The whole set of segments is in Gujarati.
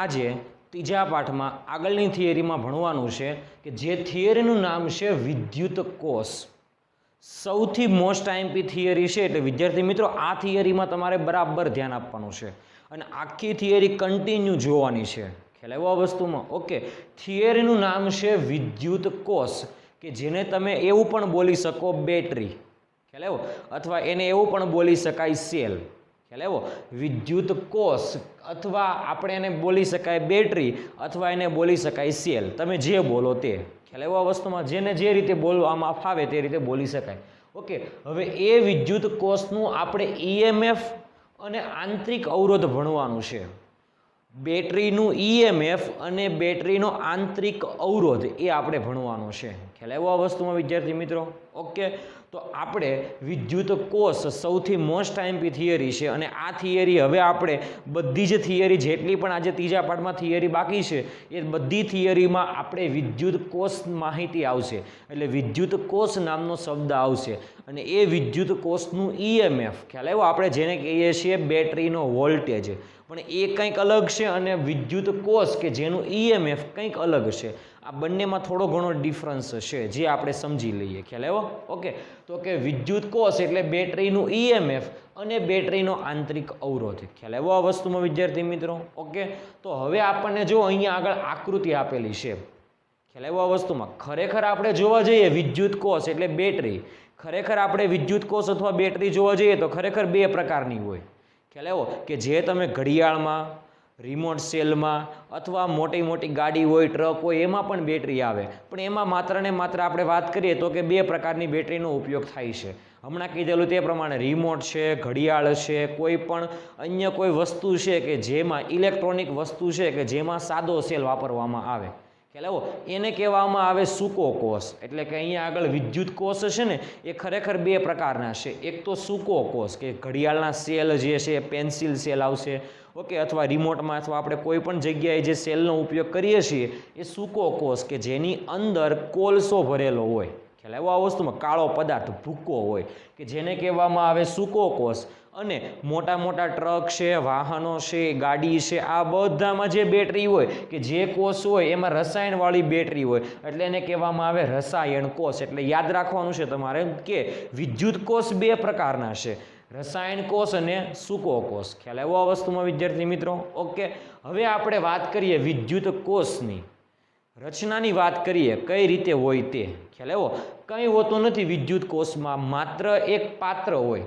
આજે ત્રીજા પાઠમાં આગળની થિયરીમાં ભણવાનું છે કે જે થિયરીનું નામ છે વિદ્યુત કોષ. સૌથી મોસ્ટ આઈએમપી થિયરી છે. એટલે વિદ્યાર્થી મિત્રો આ થિયરીમાં તમારે બરાબર ધ્યાન આપવાનું છે અને આખી થિયરી કન્ટિન્યુ જોવાની છે. ખ્યાલ આવ્યો આ વસ્તુમાં? ઓકે. થિયરીનું નામ છે વિદ્યુત કોષ, કે જેને તમે એવું પણ બોલી શકો બેટરી. ખ્યાલ આવ્યો? અથવા એને એવું પણ બોલી શકાય સેલ. ખ્યાલ આવ્યો? વિદ્યુત કોષ અથવા આપણે એને બોલી શકાય બેટરી અથવા એને બોલી શકાય સેલ. તમે જે બોલો તે. ખ્યાલ આવ્યો આ વસ્તુમાં? જેને જે રીતે બોલવામાં ફાવે તે રીતે બોલી શકાય. ઓકે. હવે એ વિદ્યુત કોષનું આપણે ઈએમએફ અને આંતરિક અવરોધ ભણવાનું છે. બેટરીનું ઈએમએફ અને બેટરીનો આંતરિક અવરોધ એ આપણે ભણવાનો છે. ખ્યાલ આવ્યો આ વસ્તુમાં વિદ્યાર્થી મિત્રો? ઓકે. તો આપણે વિદ્યુત કોષ સૌથી મોસ્ટ આઈએમપી થિયરી છે અને આ થિયરી હવે આપણે બધી જ થિયરી જેટલી પણ આજે ત્રીજા પાઠમાં થિયરી બાકી છે એ બધી થિયરીમાં આપણે વિદ્યુત કોષ માહિતી આવશે. એટલે વિદ્યુત કોષ નામનો શબ્દ આવશે અને એ વિદ્યુત કોષનું ઈએમએફ, ખ્યાલ આવ્યો? આપણે જેને કહીએ છીએ બેટરીનો વોલ્ટેજ, પણ એ કંઈક અલગ છે અને વિદ્યુત કોષ કે જેનું ઈએમએફ કંઈક અલગ છે. આ બંનેમાં થોડો ઘણો ડિફરન્સ છે જે આપણે સમજી લઈએ. ખ્યાલ આવ્યો? ઓકે. તો કે વિદ્યુત કોષ એટલે બેટરીનું ઈએમએફ અને બેટરીનો આંતરિક અવરોધ. ખ્યાલ આવ્યો આ વસ્તુમાં વિદ્યાર્થી મિત્રો? ઓકે. તો હવે આપણને જો અહીંયા આગળ આકૃતિ આપેલી છે. ખ્યાલ આવ્યો આ વસ્તુમાં? ખરેખર આપણે જોવા જઈએ વિદ્યુત કોષ એટલે બેટરી, ખરેખર આપણે વિદ્યુત કોષ અથવા બેટરી જોવા જઈએ તો ખરેખર બે પ્રકારની હોય. ખ્યાલ આવ્યો? કે જે તમે ઘડિયાળમાં, રિમોટ સેલમાં અથવા મોટી મોટી ગાડી હોય, ટ્રક હોય, એમાં પણ બેટરી આવે. પણ એમાં માત્ર ને માત્ર આપણે વાત કરીએ તો કે બે પ્રકારની બેટરીનો ઉપયોગ થાય છે. હમણાં કીધેલું તે પ્રમાણે રિમોટ છે, ઘડિયાળ છે, કોઈ પણ અન્ય કોઈ વસ્તુ છે કે જેમાં ઇલેક્ટ્રોનિક વસ્તુ છે કે જેમાં સાદો સેલ વાપરવામાં આવે. ખ્યાલ આવ્યો? એને કહેવામાં આવે સૂકો કોષ. એટલે કે અહીંયા આગળ વિદ્યુત કોષ છે ને એ ખરેખર બે પ્રકારના છે. એક તો સૂકો કોષ કે ઘડિયાળના સેલ જે છે પેન્સિલ સેલ આવશે. ઓકે. અથવા રિમોટમાં અથવા આપણે કોઈ પણ જગ્યાએ જે સેલનો ઉપયોગ કરીએ છીએ એ સૂકો કોષ કે જેની અંદર કોલસો ભરેલો હોય. ખ્યાલ આવ્યો આ વસ્તુમાં? કાળો પદાર્થ ભૂકો હોય કે જેને કહેવામાં આવે સૂકો કોષ. અને મોટા મોટા ટ્રક છે, વાહનો છે, ગાડી છે, આ બધામાં જે બેટરી હોય કે જે કોષ હોય એમાં રસાયણવાળી બેટરી હોય એટલે એને કહેવામાં આવે રસાયણ કોષ. એટલે યાદ રાખવાનું છે તમારે કે વિદ્યુત કોષ બે પ્રકારના છે, રસાયણ કોષ અને સૂકો કોષ. ખ્યાલ આવ્યો આ વસ્તુમાં વિદ્યાર્થી મિત્રો? ઓકે. હવે આપણે વાત કરીએ વિદ્યુત કોષની રચનાની વાત કરીએ કઈ રીતે હોય તે. ખ્યાલ આવ્યો? કંઈ હોતું નથી વિદ્યુત કોષમાં, માત્ર એક પાત્ર હોય.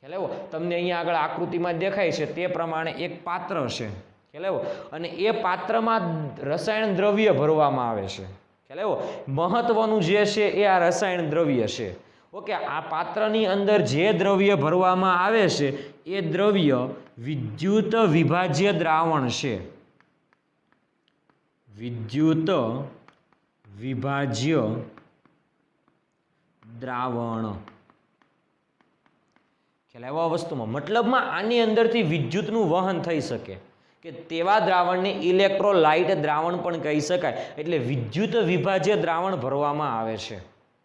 ખ્યાલ આવ્યો? તમને અહીંયા આગળ આકૃતિમાં દેખાય છે તે પ્રમાણે એક પાત્ર છે. ખ્યાલ આવ્યો? અને એ પાત્રમાં રસાયણ દ્રવ્ય ભરવામાં આવે છે. ખ્યાલ આવ્યો? મહત્વનું જે છે એ આ રસાયણ દ્રવ્ય છે. ઓકે. આ પાત્રની અંદર જે દ્રવ્ય ભરવામાં આવે છે એ દ્રવ્ય વિદ્યુત વિભાજ્ય દ્રાવણ છે. વિદ્યુત વિભાજ્ય દ્રાવણ. ખ્યાલ આવ્યો આ વસ્તુમાં? મતલબમાં આની અંદરથી વિદ્યુતનું વહન થઈ શકે કે તેવા દ્રાવણને ઇલેક્ટ્રોલાઇટ દ્રાવણ પણ કહી શકાય. એટલે વિદ્યુત વિભાજ્ય દ્રાવણ ભરવામાં આવે છે.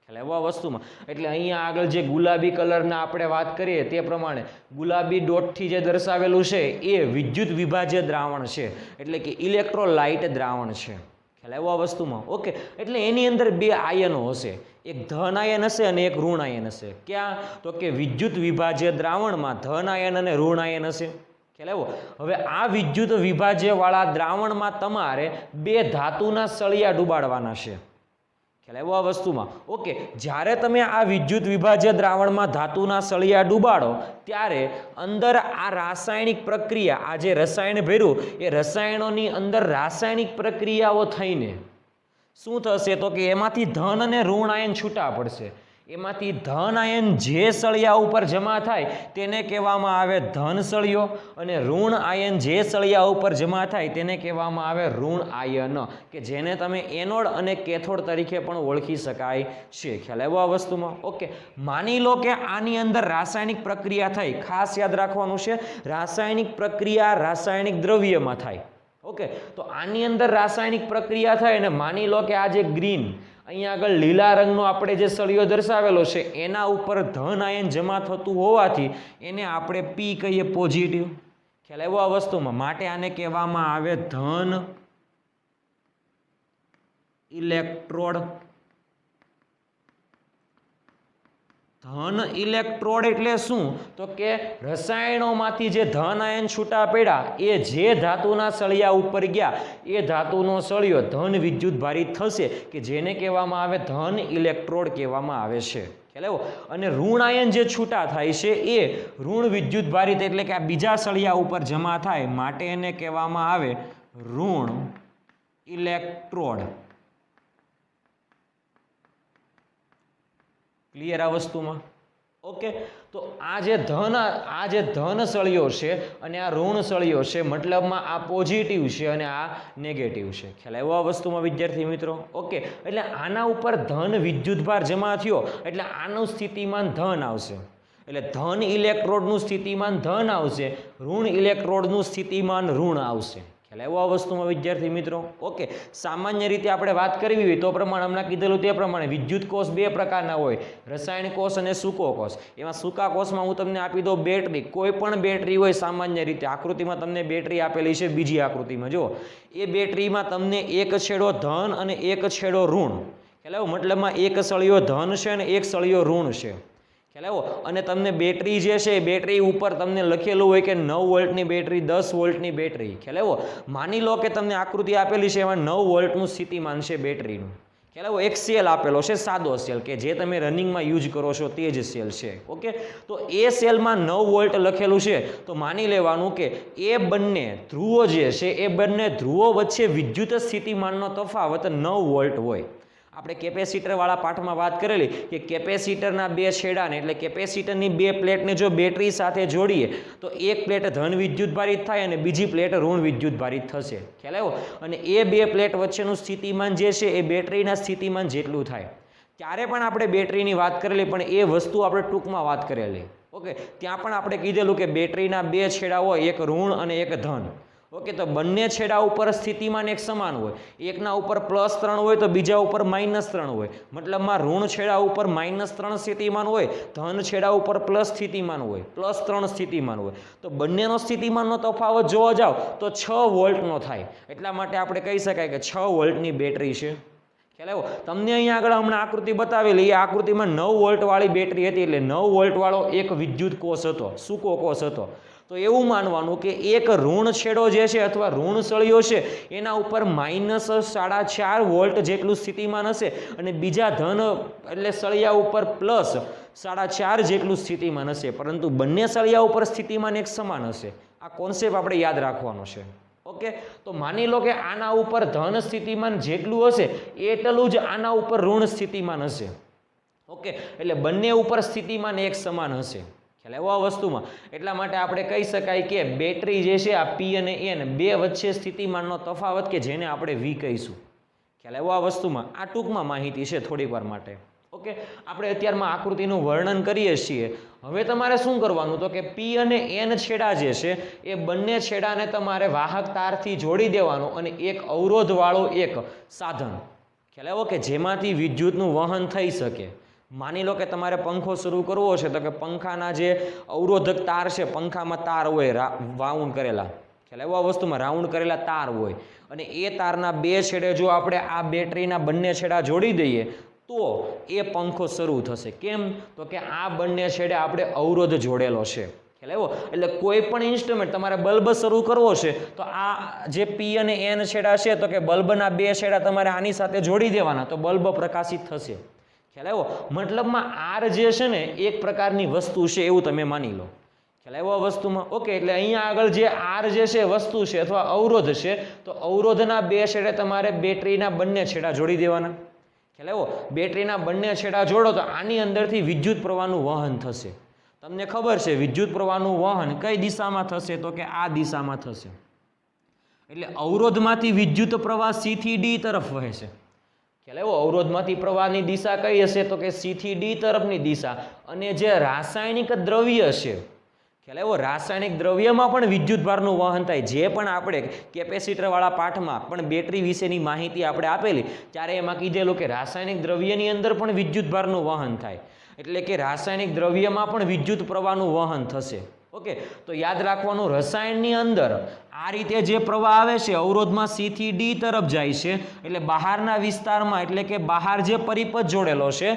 ખ્યાલ આવ્યો આ વસ્તુમાં? એટલે અહીંયા આગળ જે ગુલાબી કલરના આપણે વાત કરીએ તે પ્રમાણે ગુલાબી ડોટથી જે દર્શાવેલું છે એ વિદ્યુત વિભાજ્ય દ્રાવણ છે. એટલે કે ઇલેક્ટ્રોલાઇટ દ્રાવણ છે. ખ્યાલ આવ્યો આ વસ્તુમાં? ઓકે. એટલે એની અંદર બે આયનો હશે, એક ધન આયન હશે અને એક ઋણ આયન હશે. ક્યાં? તો કે વિદ્યુત વિભાજ્ય દ્રાવણમાં ધન આયન અને ઋણ આયન હશે. ખ્યાલ આવ્યો? હવે આ વિદ્યુત વિભાજ્યવાળા દ્રાવણમાં તમારે બે ધાતુના સળિયા ડૂબાડવાના છે. ખ્યાલ આવ્યો આ વસ્તુમાં? ઓકે. જ્યારે તમે આ વિદ્યુત વિભાજ્ય દ્રાવણમાં ધાતુના સળિયા ડૂબાડો ત્યારે અંદર આ રાસાયણિક પ્રક્રિયા, આ જે રસાયણ ભર્યું એ રસાયણોની અંદર રાસાયણિક પ્રક્રિયાઓ થઈને શું થશે તો કે એમાંથી ધન અને ઋણ આયન છૂટા પડશે. એમાંથી ધન આયન જે સળિયા ઉપર જમા થાય તેને કહેવામાં આવે ધન સળિયો અને ઋણ આયન જે સળિયા ઉપર જમા થાય તેને કહેવામાં આવે ઋણ આયન, કે જેને તમે એનોડ અને કેથોડ તરીકે પણ ઓળખી શકાય છે. ખ્યાલ આવ્યો આ વસ્તુમાં? ઓકે. માની લો કે આની અંદર રાસાયણિક પ્રક્રિયા થઈ. ખાસ યાદ રાખવાનું છે, રાસાયણિક પ્રક્રિયા રાસાયણિક દ્રવ્યમાં થાય. ઓકે. તો આની અંદર રાસાયણિક પ્રક્રિયા થાય અને માની લો કે આ જે ગ્રીન અહીંયા આગળ લીલા રંગનો આપણે જે સળિયો દર્શાવેલો છે એના ઉપર ધન આયન જમા થતું હોવાથી એને આપણે પી કહીએ, પોઝિટિવ. ખ્યાલ આવ્યો આ વસ્તુમાં? માટે આને કહેવામાં આવે ધન ઇલેક્ટ્રોડ. ધન ઇલેક્ટ્રોડ એટલે શું? તો કે રસાયણોમાંથી જે ધન આયન છૂટા પડ્યા એ જે ધાતુના સળિયા ઉપર ગયા એ ધાતુનો સળિયો ધન વિદ્યુત ભારિત થશે કે જેને કહેવામાં આવે ધન ઇલેક્ટ્રોડ કહેવામાં આવે છે. ખ્યાલ આવ્યો? અને ઋણ આયન જે છૂટા થાય છે એ ઋણ વિદ્યુત ભારિત એટલે કે આ બીજા સળિયા ઉપર જમા થાય માટે એને કહેવામાં આવે ઋણ ઇલેક્ટ્રોડ. ક્લિયર આ વસ્તુમાં? ઓકે, તો આ જે ધન સળિયો છે અને આ ઋણ સળિયો છે, મતલબમાં આ પોઝિટિવ છે અને આ નેગેટિવ છે. ખ્યાલ આવ્યો આ વસ્તુમાં વિદ્યાર્થી મિત્રો? ઓકે, એટલે આના ઉપર ધન વિદ્યુતભાર જમા થયો એટલે આનું સ્થિતિમાન ધન આવશે. એટલે ધન ઇલેક્ટ્રોડનું સ્થિતિમાન ધન આવશે, ઋણ ઇલેક્ટ્રોડનું સ્થિતિમાન ઋણ આવશે. ખ્યાલ આવ્યો આ વસ્તુમાં વિદ્યાર્થી મિત્રો? ઓકે, સામાન્ય રીતે આપણે વાત કરવી હોય તો પ્રમાણે હમણાં કીધેલું તે પ્રમાણે વિદ્યુત કોષ બે પ્રકારના હોય, રસાયણ કોષ અને સૂકો કોષ. એમાં સૂકા કોષમાં હું તમને આપી દઉં બેટરી. કોઈ પણ બેટરી હોય સામાન્ય રીતે આકૃતિમાં તમને બેટરી આપેલી છે, બીજી આકૃતિમાં જો એ બેટરીમાં તમને એક છેડો ધન અને એક છેડો ઋણ. ખ્યાલ આવ્યો? મતલબમાં એક સળિયો ધન છે અને એક સળિયો ઋણ છે. ખ્યાલ આવ્યો? અને તમને બેટરી જે છે બેટરી ઉપર તમને લખેલું હોય કે 9 વોલ્ટની બેટરી, 10 વોલ્ટની બેટરી. ખ્યાલ આવ્યો? માની લો કે તમને આકૃતિ આપેલી છે એમાં 9 વોલ્ટનું સ્થિતિમાન છે બેટરીનું. ખ્યાલ આવ્યો? એક સેલ આપેલો છે, સાદો સેલ કે જે તમે રનિંગમાં યુઝ કરો છો તે જ સેલ છે. ઓકે, તો એ સેલમાં 9 વોલ્ટ લખેલું છે તો માની લેવાનું કે એ બંને ધ્રુવો જે છે એ બંને ધ્રુવો વચ્ચે વિદ્યુત સ્થિતિમાનનો તફાવત 9 વોલ્ટ હોય. આપણે કેપેસિટરવાળા પાઠમાં વાત કરેલી કે કેપેસિટરના બે છેડાને એટલે કેપેસિટરની બે પ્લેટને જો બેટરી સાથે જોડીએ તો એક પ્લેટ ધન વિદ્યુત ભારિત થાય અને બીજી પ્લેટ ઋણ વિદ્યુત ભારિત થશે. ખ્યાલ આવ્યો? અને એ બે પ્લેટ વચ્ચેનું સ્થિતિમાન જે છે એ બેટરીના સ્થિતિમાન જેટલું થાય. ત્યારે પણ આપણે બેટરીની વાત કરેલી પણ એ વસ્તુ આપણે ટૂંકમાં વાત કરેલી. ઓકે, ત્યાં પણ આપણે કીધેલું કે બેટરીના બે છેડા હોય, એક ઋણ અને એક ધન. ઓકે, તો બંને છેડા ઉપર સ્થિતિમાન એક સમાન હોય. એકના ઉપર +3 હોય તો બીજા ઉપર -3 હોય. મતલબમાં ઋણ છેડા ઉપર -3 સ્થિતિમાન હોય, ધન છેડા ઉપર પ્લસ સ્થિતિમાન હોય, +3 સ્થિતિમાન હોય. તો બંનેનો સ્થિતિમાનનો તફાવત જોવા જાવ તો 6 વોલ્ટનો થાય. એટલા માટે આપણે કહી શકાય કે 6 વોલ્ટની બેટરી છે. ખ્યાલ આવ્યો? તમને અહીંયા આગળ હમણાં આકૃતિ બતાવેલી, એ આકૃતિમાં 9 વોલ્ટવાળી બેટરી હતી એટલે 9 વોલ્ટવાળો એક વિદ્યુત કોષ હતો, સૂકો કોષ હતો. તો એવું માનવાનું કે એક ઋણ છેડો જે છે અથવા ઋણ સળિયો છે એના ઉપર -4.5 વોલ્ટ જેટલું સ્થિતિમાન હશે અને બીજા ધન એટલે સળિયા ઉપર +4.5 જેટલું સ્થિતિમાન હશે, પરંતુ બંને સળિયા ઉપર સ્થિતિમાન એક સમાન હશે. આ કોન્સેપ્ટ આપણે યાદ રાખવાનો છે. ઓકે, તો માની લો કે આના ઉપર ધન સ્થિતિમાન જેટલું હશે એટલું જ આના ઉપર ઋણ સ્થિતિમાન હશે. ઓકે, એટલે બંને ઉપર સ્થિતિમાન એક સમાન હશે. ખ્યાલ આવ્યો આ વસ્તુમાં? એટલા માટે આપણે કહી શકાય કે બેટરી જે છે આ P અને N બે વચ્ચે સ્થિતિમાનનો તફાવત કે જેને આપણે V કહીશું. ખ્યાલ આવ્યો આ વસ્તુમાં? આ ટૂંકમાં માહિતી છે થોડીક વાર માટે. ઓકે, આપણે અત્યારમાં આકૃતિનું વર્ણન કરીએ છીએ. હવે તમારે શું કરવાનું તો કે P અને N છેડા જે છે એ બંને છેડાને તમારે વાહક તારથી જોડી દેવાનો અને એક અવરોધવાળો એક સાધન. ખ્યાલ આવ્યો? કે જેમાંથી વિદ્યુતનું વહન થઈ શકે. માની લો કે તમારે પંખો શરૂ કરવો છે તો કે પંખાના જે અવરોધક તાર છે, પંખામાં તાર હોય રાઉન્ડ કરેલા. ખ્યાલ આવ્યો આ વસ્તુમાં? રાઉન્ડ કરેલા તાર હોય અને એ તારના બે છેડે જો આપણે આ બેટરીના બંને છેડા જોડી દઈએ તો એ પંખો શરૂ થશે. કેમ? તો કે આ બંને છેડે આપણે અવરોધ જોડેલો છે. ખ્યાલ આવ્યો? એટલે કોઈ પણ ઇન્સ્ટ્રુમેન્ટ તમારે બલ્બ શરૂ કરવો છે તો આ જે P અને N છેડા છે તો કે બલ્બના બે છેડા તમારે આની સાથે જોડી દેવાના તો બલ્બ પ્રકાશિત થશે. ખ્યાલ આવ્યો? મતલબમાં R જે છે ને એક પ્રકારની વસ્તુ છે એવું તમે માની લો. ખ્યાલ આવ્યો આ વસ્તુમાં? ઓકે, એટલે અહીંયા આગળ જે R જે છે વસ્તુ છે અથવા અવરોધ છે તો અવરોધના બે છેડે તમારે બેટરીના બંને છેડા જોડી દેવાના. ખ્યાલ આવ્યો? બેટરીના બંને છેડા જોડો તો આની અંદરથી વિદ્યુત પ્રવાહનું વહન થશે. તમને ખબર છે વિદ્યુત પ્રવાહનું વહન કઈ દિશામાં થશે તો કે આ દિશામાં થશે. એટલે અવરોધમાંથી વિદ્યુત પ્રવાહ C થી D તરફ વહે છે. ખ્યાલ આવ્યો? અવરોધમાંથી પ્રવાહની દિશા કઈ હશે તો કે C થી D તરફની દિશા. અને જે રાસાયણિક દ્રવ્ય છે, ખ્યાલ આવ્યો? રાસાયણિક દ્રવ્યમાં પણ વિદ્યુતભારનું વહન થાય. જે પણ આપણે કેપેસિટરવાળા પાઠમાં પણ બેટરી વિશેની માહિતી આપણે આપેલી ત્યારે એમાં કીધેલું કે રાસાયણિક દ્રવ્યની અંદર પણ વિદ્યુતભારનું વહન થાય. એટલે કે રાસાયણિક દ્રવ્યમાં પણ વિદ્યુત પ્રવાહનું વહન થશે. ઓકે, તો યાદ રાખવાનું રસાયણની અંદર આ રીતે જે પ્રવાહ આવે છે અવરોધમાં C થી D તરફ જાય છે, એટલે બહારના વિસ્તારમાં એટલે કે બહાર જે પરિપથ જોડેલો છે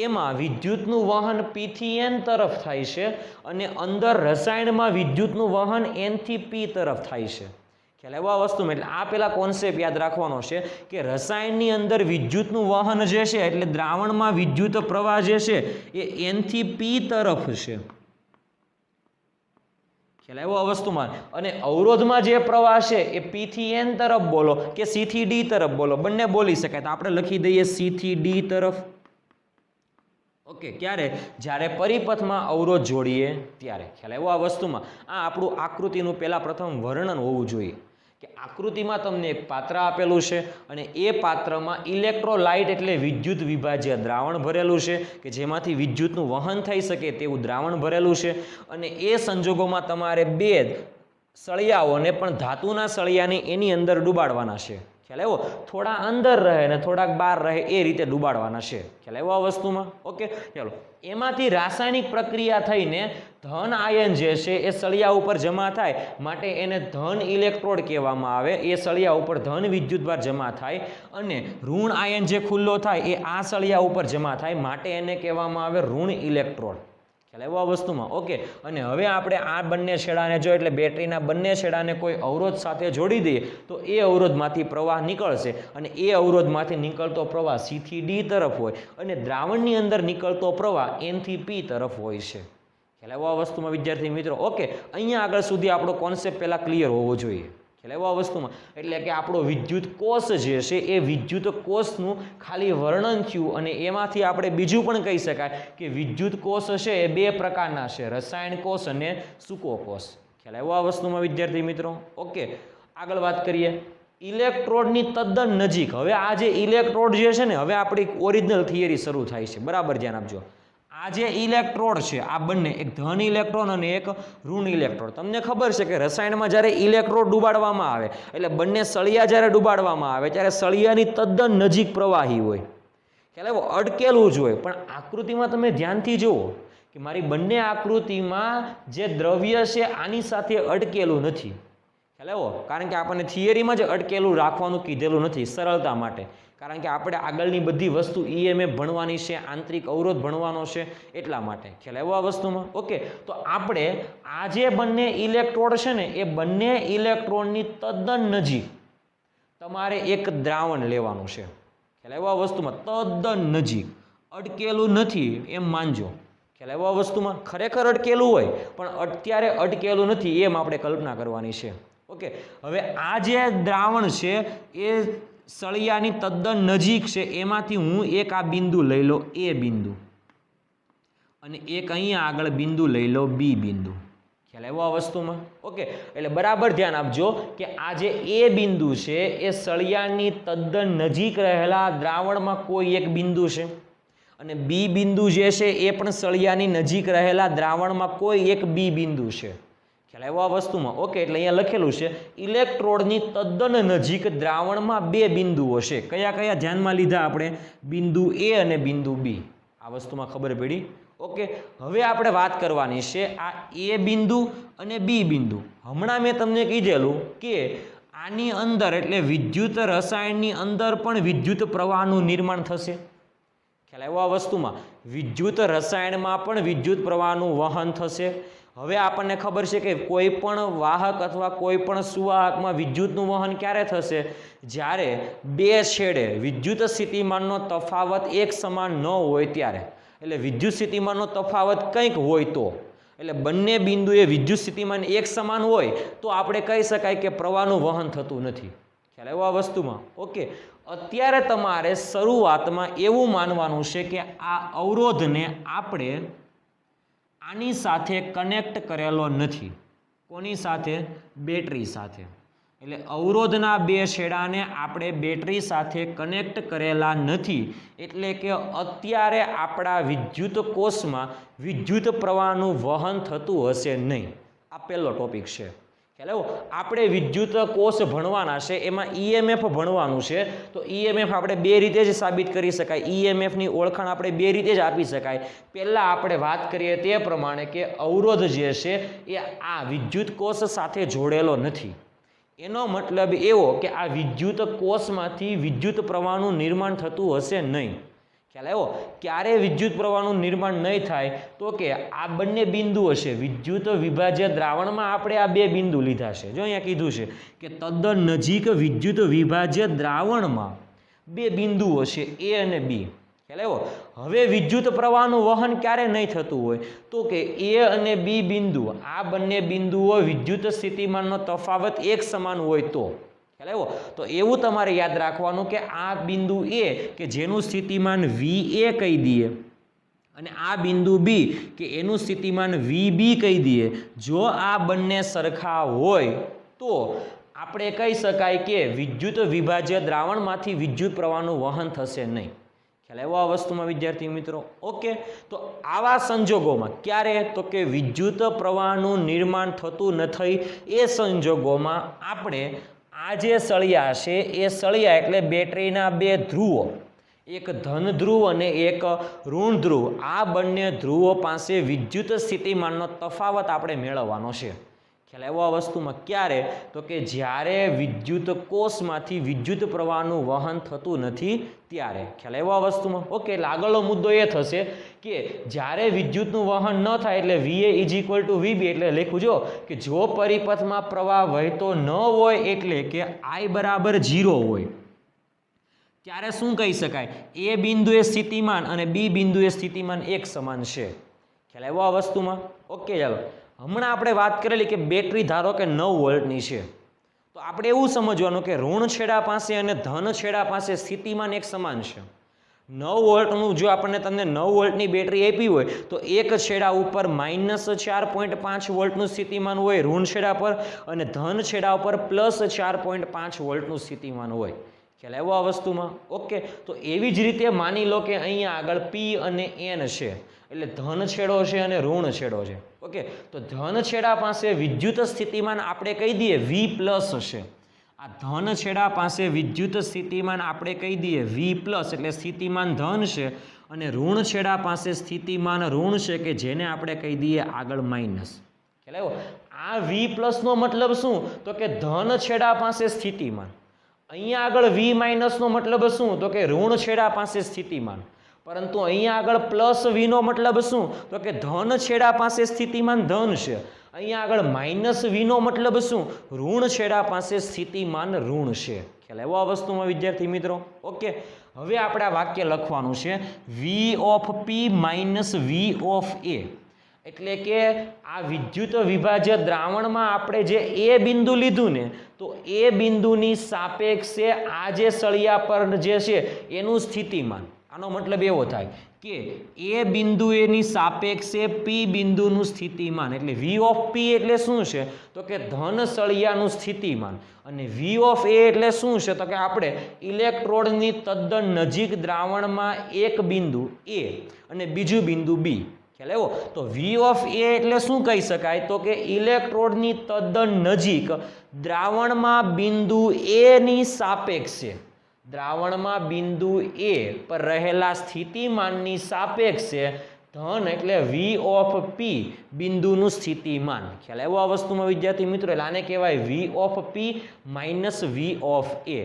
એમાં વિદ્યુતનું વહન P થી N તરફ થાય છે અને અંદર રસાયણમાં વિદ્યુતનું વહન N થી P તરફ થાય છે. ખ્યાલ આવ્યો આ વસ્તુમાં? એટલે આ પેલા કોન્સેપ્ટ યાદ રાખવાનો છે કે રસાયણની અંદર વિદ્યુતનું વહન જે છે એટલે દ્રાવણમાં વિદ્યુત પ્રવાહ જે છે એ N થી P તરફ છે. ખ્યાલ આવ્યો આ વસ્તુમાં? અને અવરોધમાં જે પ્રવાહ છે એ P થી N તરફ બોલો કે C થી D તરફ બોલો, બંને બોલી શકાય. તો આપણે લખી દઈએ C થી D તરફ. ઓકે, ક્યારે? જ્યારે પરિપથમાં અવરોધ જોડીએ ત્યારે. ખ્યાલ આવ્યો આ વસ્તુમાં? આ આપણું આકૃતિનું પહેલા પ્રથમ વર્ણન હોવું જોઈએ કે આકૃતિમાં તમને એક પાત્ર આપેલું છે અને એ પાત્રમાં ઇલેક્ટ્રોલાઇટ એટલે વિદ્યુત વિભાજ્ય દ્રાવણ ભરેલું છે કે જેમાંથી વિદ્યુતનું વહન થઈ શકે તેવું દ્રાવણ ભરેલું છે. અને એ સંજોગોમાં તમારે બે સળિયાઓને પણ ધાતુના સળિયાને એની અંદર ડૂબાડવાના છે. ખ્યાલ આવ્યો? થોડા અંદર રહે ને થોડાક બહાર રહે એ રીતે ડૂબાડવાના છે. ખ્યાલ આવ્યો આ વસ્તુમાં? ઓકે, ચાલો. એમાંથી રાસાયણિક પ્રક્રિયા થઈને ધન આયન જે છે એ સળિયા ઉપર જમા થાય માટે એને ધન ઇલેક્ટ્રોડ કહેવામાં આવે. એ સળિયા ઉપર ધન વિદ્યુતભાર જમા થાય અને ઋણ આયન જે ખુલ્લો થાય એ આ સળિયા ઉપર જમા થાય માટે એને કહેવામાં આવે ઋણ ઇલેક્ટ્રોડ. ખ્યાલ આવ્યો આ વસ્તુમાં? ઓકે, અને હવે આપણે આ બંને છેડાને જો એટલે બેટરીના બંને છેડાને કોઈ અવરોધ સાથે જોડી દઈએ તો એ અવરોધમાંથી પ્રવાહ નીકળશે અને એ અવરોધમાંથી નીકળતો પ્રવાહ C થી D તરફ હોય અને દ્રાવણની અંદર નીકળતો પ્રવાહ N થી P તરફ હોય છે. ખ્યાલ આવ્યો આ વસ્તુમાં વિદ્યાર્થી મિત્રો? ઓકે, અહીંયા આગળ સુધી આપણો કોન્સેપ્ટ પહેલાં ક્લિયર હોવો જોઈએ. ખ્યાલ આવ્યો આ વસ્તુમાં? એટલે કે આપણો વિદ્યુત કોષ જે છે એ વિદ્યુત કોષનું ખાલી વર્ણન થયું અને એમાંથી આપણે બીજું પણ કહી શકાય કે વિદ્યુત કોષ છે એ બે પ્રકારના છે, રસાયણ કોષ અને સૂકો કોષ. ખ્યાલ આવ્યો આ વસ્તુમાં વિદ્યાર્થી મિત્રો? ઓકે, આગળ વાત કરીએ ઇલેક્ટ્રોડની તદ્દન નજીક. હવે આ જે ઇલેક્ટ્રોડ જે છે ને, હવે આપણી ઓરિજિનલ થિયરી શરૂ થાય છે. બરાબર ધ્યાન આપજો. આ જે ઇલેક્ટ્રોડ છે આ બંને, એક ધન ઇલેક્ટ્રોન અને એક ઋણ ઇલેક્ટ્રોડ. તમને ખબર છે કે રસાયણમાં જ્યારે ઇલેક્ટ્રોડ ડૂબાડવામાં આવે એટલે બંને સળિયા જ્યારે ડૂબાડવામાં આવે ત્યારે સળિયાની તદ્દન નજીક પ્રવાહી હોય. ખ્યાલ આવ્યો? અટકેલું જ હોય. પણ આકૃતિમાં તમે ધ્યાનથી જુઓ કે મારી બંને આકૃતિમાં જે દ્રવ્ય છે આની સાથે અટકેલું નથી. ખ્યાલ આવ્યો? કારણ કે આપણને થિયરીમાં જ અટકેલું રાખવાનું કીધેલું નથી સરળતા માટે. કારણ કે આપણે આગળની બધી વસ્તુ EMF ભણવાની છે, આંતરિક અવરોધ ભણવાનો છે એટલા માટે. ખ્યાલ આવ્યો આ વસ્તુમાં? ઓકે, તો આપણે આ જે બંને ઇલેક્ટ્રોડ છે ને એ બંને ઇલેક્ટ્રોડની તદ્દન નજીક તમારે એક દ્રાવણ લેવાનું છે. ખ્યાલ આવ્યો આ વસ્તુમાં? તદ્દન નજીક, અટકેલું નથી એમ માનજો. ખ્યાલ આવ્યો આ વસ્તુમાં? ખરેખર અટકેલું હોય પણ અત્યારે અટકેલું નથી એમ આપણે કલ્પના કરવાની છે. ઓકે, હવે આ જે દ્રાવણ છે એ સળિયાની તદ્દન નજીક છે. એમાંથી હું એક આ બિંદુ લઈ લો A બિંદુ અને એક અહીંયા આગળ બિંદુ લઈ લો B બિંદુ. ખ્યાલ આવ્યો આ વસ્તુમાં? ઓકે, એટલે બરાબર ધ્યાન આપજો કે આ જે A બિંદુ છે એ સળિયાની તદ્દન નજીક રહેલા દ્રાવણમાં કોઈ એક બિંદુ છે અને B બિંદુ જે છે એ પણ સળિયાની નજીક રહેલા દ્રાવણમાં કોઈ એક B બિંદુ છે. ખ્યાલ આવ્યો આ વસ્તુમાં? ઓકે, એટલે અહીંયા લખેલું છે ઇલેક્ટ્રોડની તદ્દન નજીક દ્રાવણમાં બે બિંદુઓ છે. કયા કયા ધ્યાનમાં લીધા આપણે? બિંદુ A અને બિંદુ B. આ વસ્તુમાં ખબર પડી? ઓકે, હવે આપણે વાત કરવાની છે આ A બિંદુ અને B બિંદુ. હમણાં મેં તમને કીધેલું કે આની અંદર એટલે વિદ્યુત રસાયણની અંદર પણ વિદ્યુત પ્રવાહનું નિર્માણ થશે. ખ્યાલ આવ્યો આ વસ્તુમાં? વિદ્યુત રસાયણમાં પણ વિદ્યુત પ્રવાહનું વહન થશે. હવે આપણને ખબર છે કે કોઈ પણ વાહક અથવા કોઈ પણ સુવાહકમાં વિદ્યુતનું વહન ક્યારે થશે? જ્યારે બે છેડે વિદ્યુત સ્થિતિમાનનો તફાવત એક સમાન ન હોય ત્યારે. એટલે વિદ્યુત સ્થિતિમાનનો તફાવત કંઈક હોય તો, એટલે બંને બિંદુએ વિદ્યુત સ્થિતિમાન એક સમાન હોય તો આપણે કહી શકાય કે પ્રવાહનું વહન થતું નથી. ખ્યાલ આવ્યો આ વસ્તુમાં? ઓકે, અત્યારે તમારે શરૂઆતમાં એવું માનવાનું છે કે આ અવરોધને આપણે આની સાથે કનેક્ટ કરેલો નથી. કોની સાથે? બેટરી સાથે. એટલે અવરોધના બે છેડાને આપણે બેટરી સાથે કનેક્ટ કરેલા નથી. એટલે કે અત્યારે આપણા વિદ્યુત કોષમાં વિદ્યુત પ્રવાહનું વહન થતું હશે નહીં. આ પહેલો ટોપિક છે. ખ્યાલ આવ્યો? આપણે વિદ્યુત કોષ ભણવાના છે, એમાં ઈએમએફ ભણવાનું છે. તો ઈએમએફ આપણે બે રીતે જ સાબિત કરી શકાય. ઈએમએફની ઓળખાણ આપણે બે રીતે જ આપી શકાય. પહેલાં આપણે વાત કરીએ તે પ્રમાણે કે અવરોધ જે છે એ આ વિદ્યુત કોષ સાથે જોડેલો નથી. એનો મતલબ એવો કે આ વિદ્યુત કોષમાંથી વિદ્યુત પ્રવાહનું નિર્માણ થતું હશે નહીં. ખ્યાલ આવ્યો? ક્યારે વિદ્યુત પ્રવાહનું નિર્માણ નહીં થાય? તો કે આ બંને બિંદુ હશે વિદ્યુત વિભાજ્ય દ્રાવણમાં. આપણે આ બે બિંદુ લીધા છે. જો અહીંયા કીધું છે કે તદ્દન નજીક વિદ્યુત વિભાજ્ય દ્રાવણમાં બે બિંદુઓ છે એ અને બી. ખ્યાલ આવ્યો? હવે વિદ્યુત પ્રવાહનું વહન ક્યારે નહીં થતું હોય? તો કે એ અને બી બિંદુ, આ બંને બિંદુઓ વિદ્યુત સ્થિતિમાનનો તફાવત એક સમાન હોય તો. ખ્યાલ આવ્યો? તો એવું તમારે યાદ રાખવાનું કે આ બિંદુ એ કે જેનું સ્થિતિમાન VA કહી દઈએ અને આ બિંદુ બી કે એનું સ્થિતિમાન VB કહી દઈએ. જો આ બંને સરખા હોય તો આપણે કહી શકાય કે વિદ્યુત વિભાજ્ય દ્રાવણમાંથી વિદ્યુત પ્રવાહનું વહન થશે નહીં. ખ્યાલ આવ્યો આ વસ્તુમાં વિદ્યાર્થી મિત્રો? ઓકે, તો આવા સંજોગોમાં ક્યારે? તો કે વિદ્યુત પ્રવાહનું નિર્માણ થતું નથી એ સંજોગોમાં આપણે આ જે સળિયા છે એ સળિયા એટલે બેટરીના બે ધ્રુવો, એક ધન ધ્રુવ અને એક ઋણ ધ્રુવ, આ બંને ધ્રુવો પાસે વિદ્યુત સ્થિતિમાનનો તફાવત આપણે મેળવવાનો છે. ખ્યાલ આવ્યો આ વસ્તુમાં? ક્યારે? તો કે જ્યારે વિદ્યુત કોષમાંથી વિદ્યુત પ્રવાહનું વહન થતું નથી ત્યારે. ખ્યાલ આવ્યો આ વસ્તુમાં? ઓકે, એટલે આગળનો મુદ્દો એ થશે કે જ્યારે વિદ્યુતનું વહન ન થાય એટલે VA = VB, એટલે લખું જો કે જો પરિપથમાં પ્રવાહ વહેતો ન હોય એટલે કે I = 0 હોય ત્યારે શું કહી શકાય? એ બિંદુએ સ્થિતિમાન અને બી બિંદુએ સ્થિતિમાન એક સમાન છે. ખ્યાલ આવ્યો આ વસ્તુમાં? ઓકે, ચાલો હમણાં આપણે વાત કરેલી કે બેટરી ધારો કે 9 વોલ્ટની છે, તો આપણે એવું સમજવાનું કે ઋણ છેડા પાસે અને ધન છેડા પાસે સ્થિતિમાન એક સમાન છે. 9 વોલ્ટનું જો આપણને તમને 9 વોલ્ટની બેટરી આપી હોય તો એક છેડા ઉપર -4.5 વોલ્ટનું સ્થિતિમાન હોય ઋણ છેડા પર અને ધન છેડા ઉપર +4.5 વોલ્ટનું સ્થિતિમાન હોય. ખ્યાલ આવ્યો આ વસ્તુમાં? ઓકે, તો એવી જ રીતે માની લો કે અહીંયા આગળ P અને N છે, એટલે ધન છેડો છે અને ઋણ છેડો છે. ઓકે, તો ધન છેડા પાસે વિદ્યુત સ્થિતિમાન આપણે કહી દઈએ V+ હશે. આ ધન છેડા પાસે વિદ્યુત સ્થિતિમાન આપણે કહી દઈએ V+, એટલે સ્થિતિમાન ધન છે, અને ઋણ છેડા પાસે સ્થિતિમાન ઋણ છે કે જેને આપણે કહી દઈએ આગળ માઇનસ. ખ્યાલ આવ્યો? આ V+ નો મતલબ શું? તો કે ધન છેડા પાસે સ્થિતિમાન. અહીંયા આગળ V- નો મતલબ શું? તો કે ઋણ છેડા પાસે સ્થિતિમાન. પરંતુ અહીંયા આગળ +V નો મતલબ શું? તો કે ધન છેડા પાસે સ્થિતિમાન ધન છે. અહીંયા આગળ -V નો મતલબ શું? ઋણ છેડા પાસે સ્થિતિમાન ઋણ છે. ખ્યાલ આવ્યો આ વસ્તુમાં વિદ્યાર્થી મિત્રો? ઓકે, હવે આપણે આ વાક્ય લખવાનું છે V(P - V)A, એટલે કે આ વિદ્યુત વિભાજ્ય દ્રાવણમાં આપણે જે એ બિંદુ લીધું ને, તો એ બિંદુની સાપેક્ષે આ જે સળિયા પર જે છે એનું સ્થિતિમાન. આનો મતલબ એવો થાય કે એ બિંદુ એની સાપેક્ષે P બિંદુનું સ્થિતિમાન, એટલે V(P) એટલે શું છે? તો કે ધન સળિયાનું સ્થિતિમાન, અને V(A) એટલે શું છે? તો કે આપણે ઇલેક્ટ્રોડની તદ્દન નજીક દ્રાવણમાં એક બિંદુ A અને બીજું બિંદુ B. ખ્યાલ આવ્યો? તો V(A) એટલે શું કહી શકાય? તો કે ઇલેક્ટ્રોડની તદ્દન નજીક દ્રાવણમાં બિંદુ A ની સાપેક્ષે, દ્રાવણમાં બિંદુ A પર રહેલા સ્થિતિમાનની સાપેક્ષે ધન એટલે V(P) બિંદુનું સ્થિતિમાન. ખ્યાલ આવ્યો આ વસ્તુમાં વિદ્યાર્થી મિત્રો? એટલે આને કહેવાય V(P - V)A.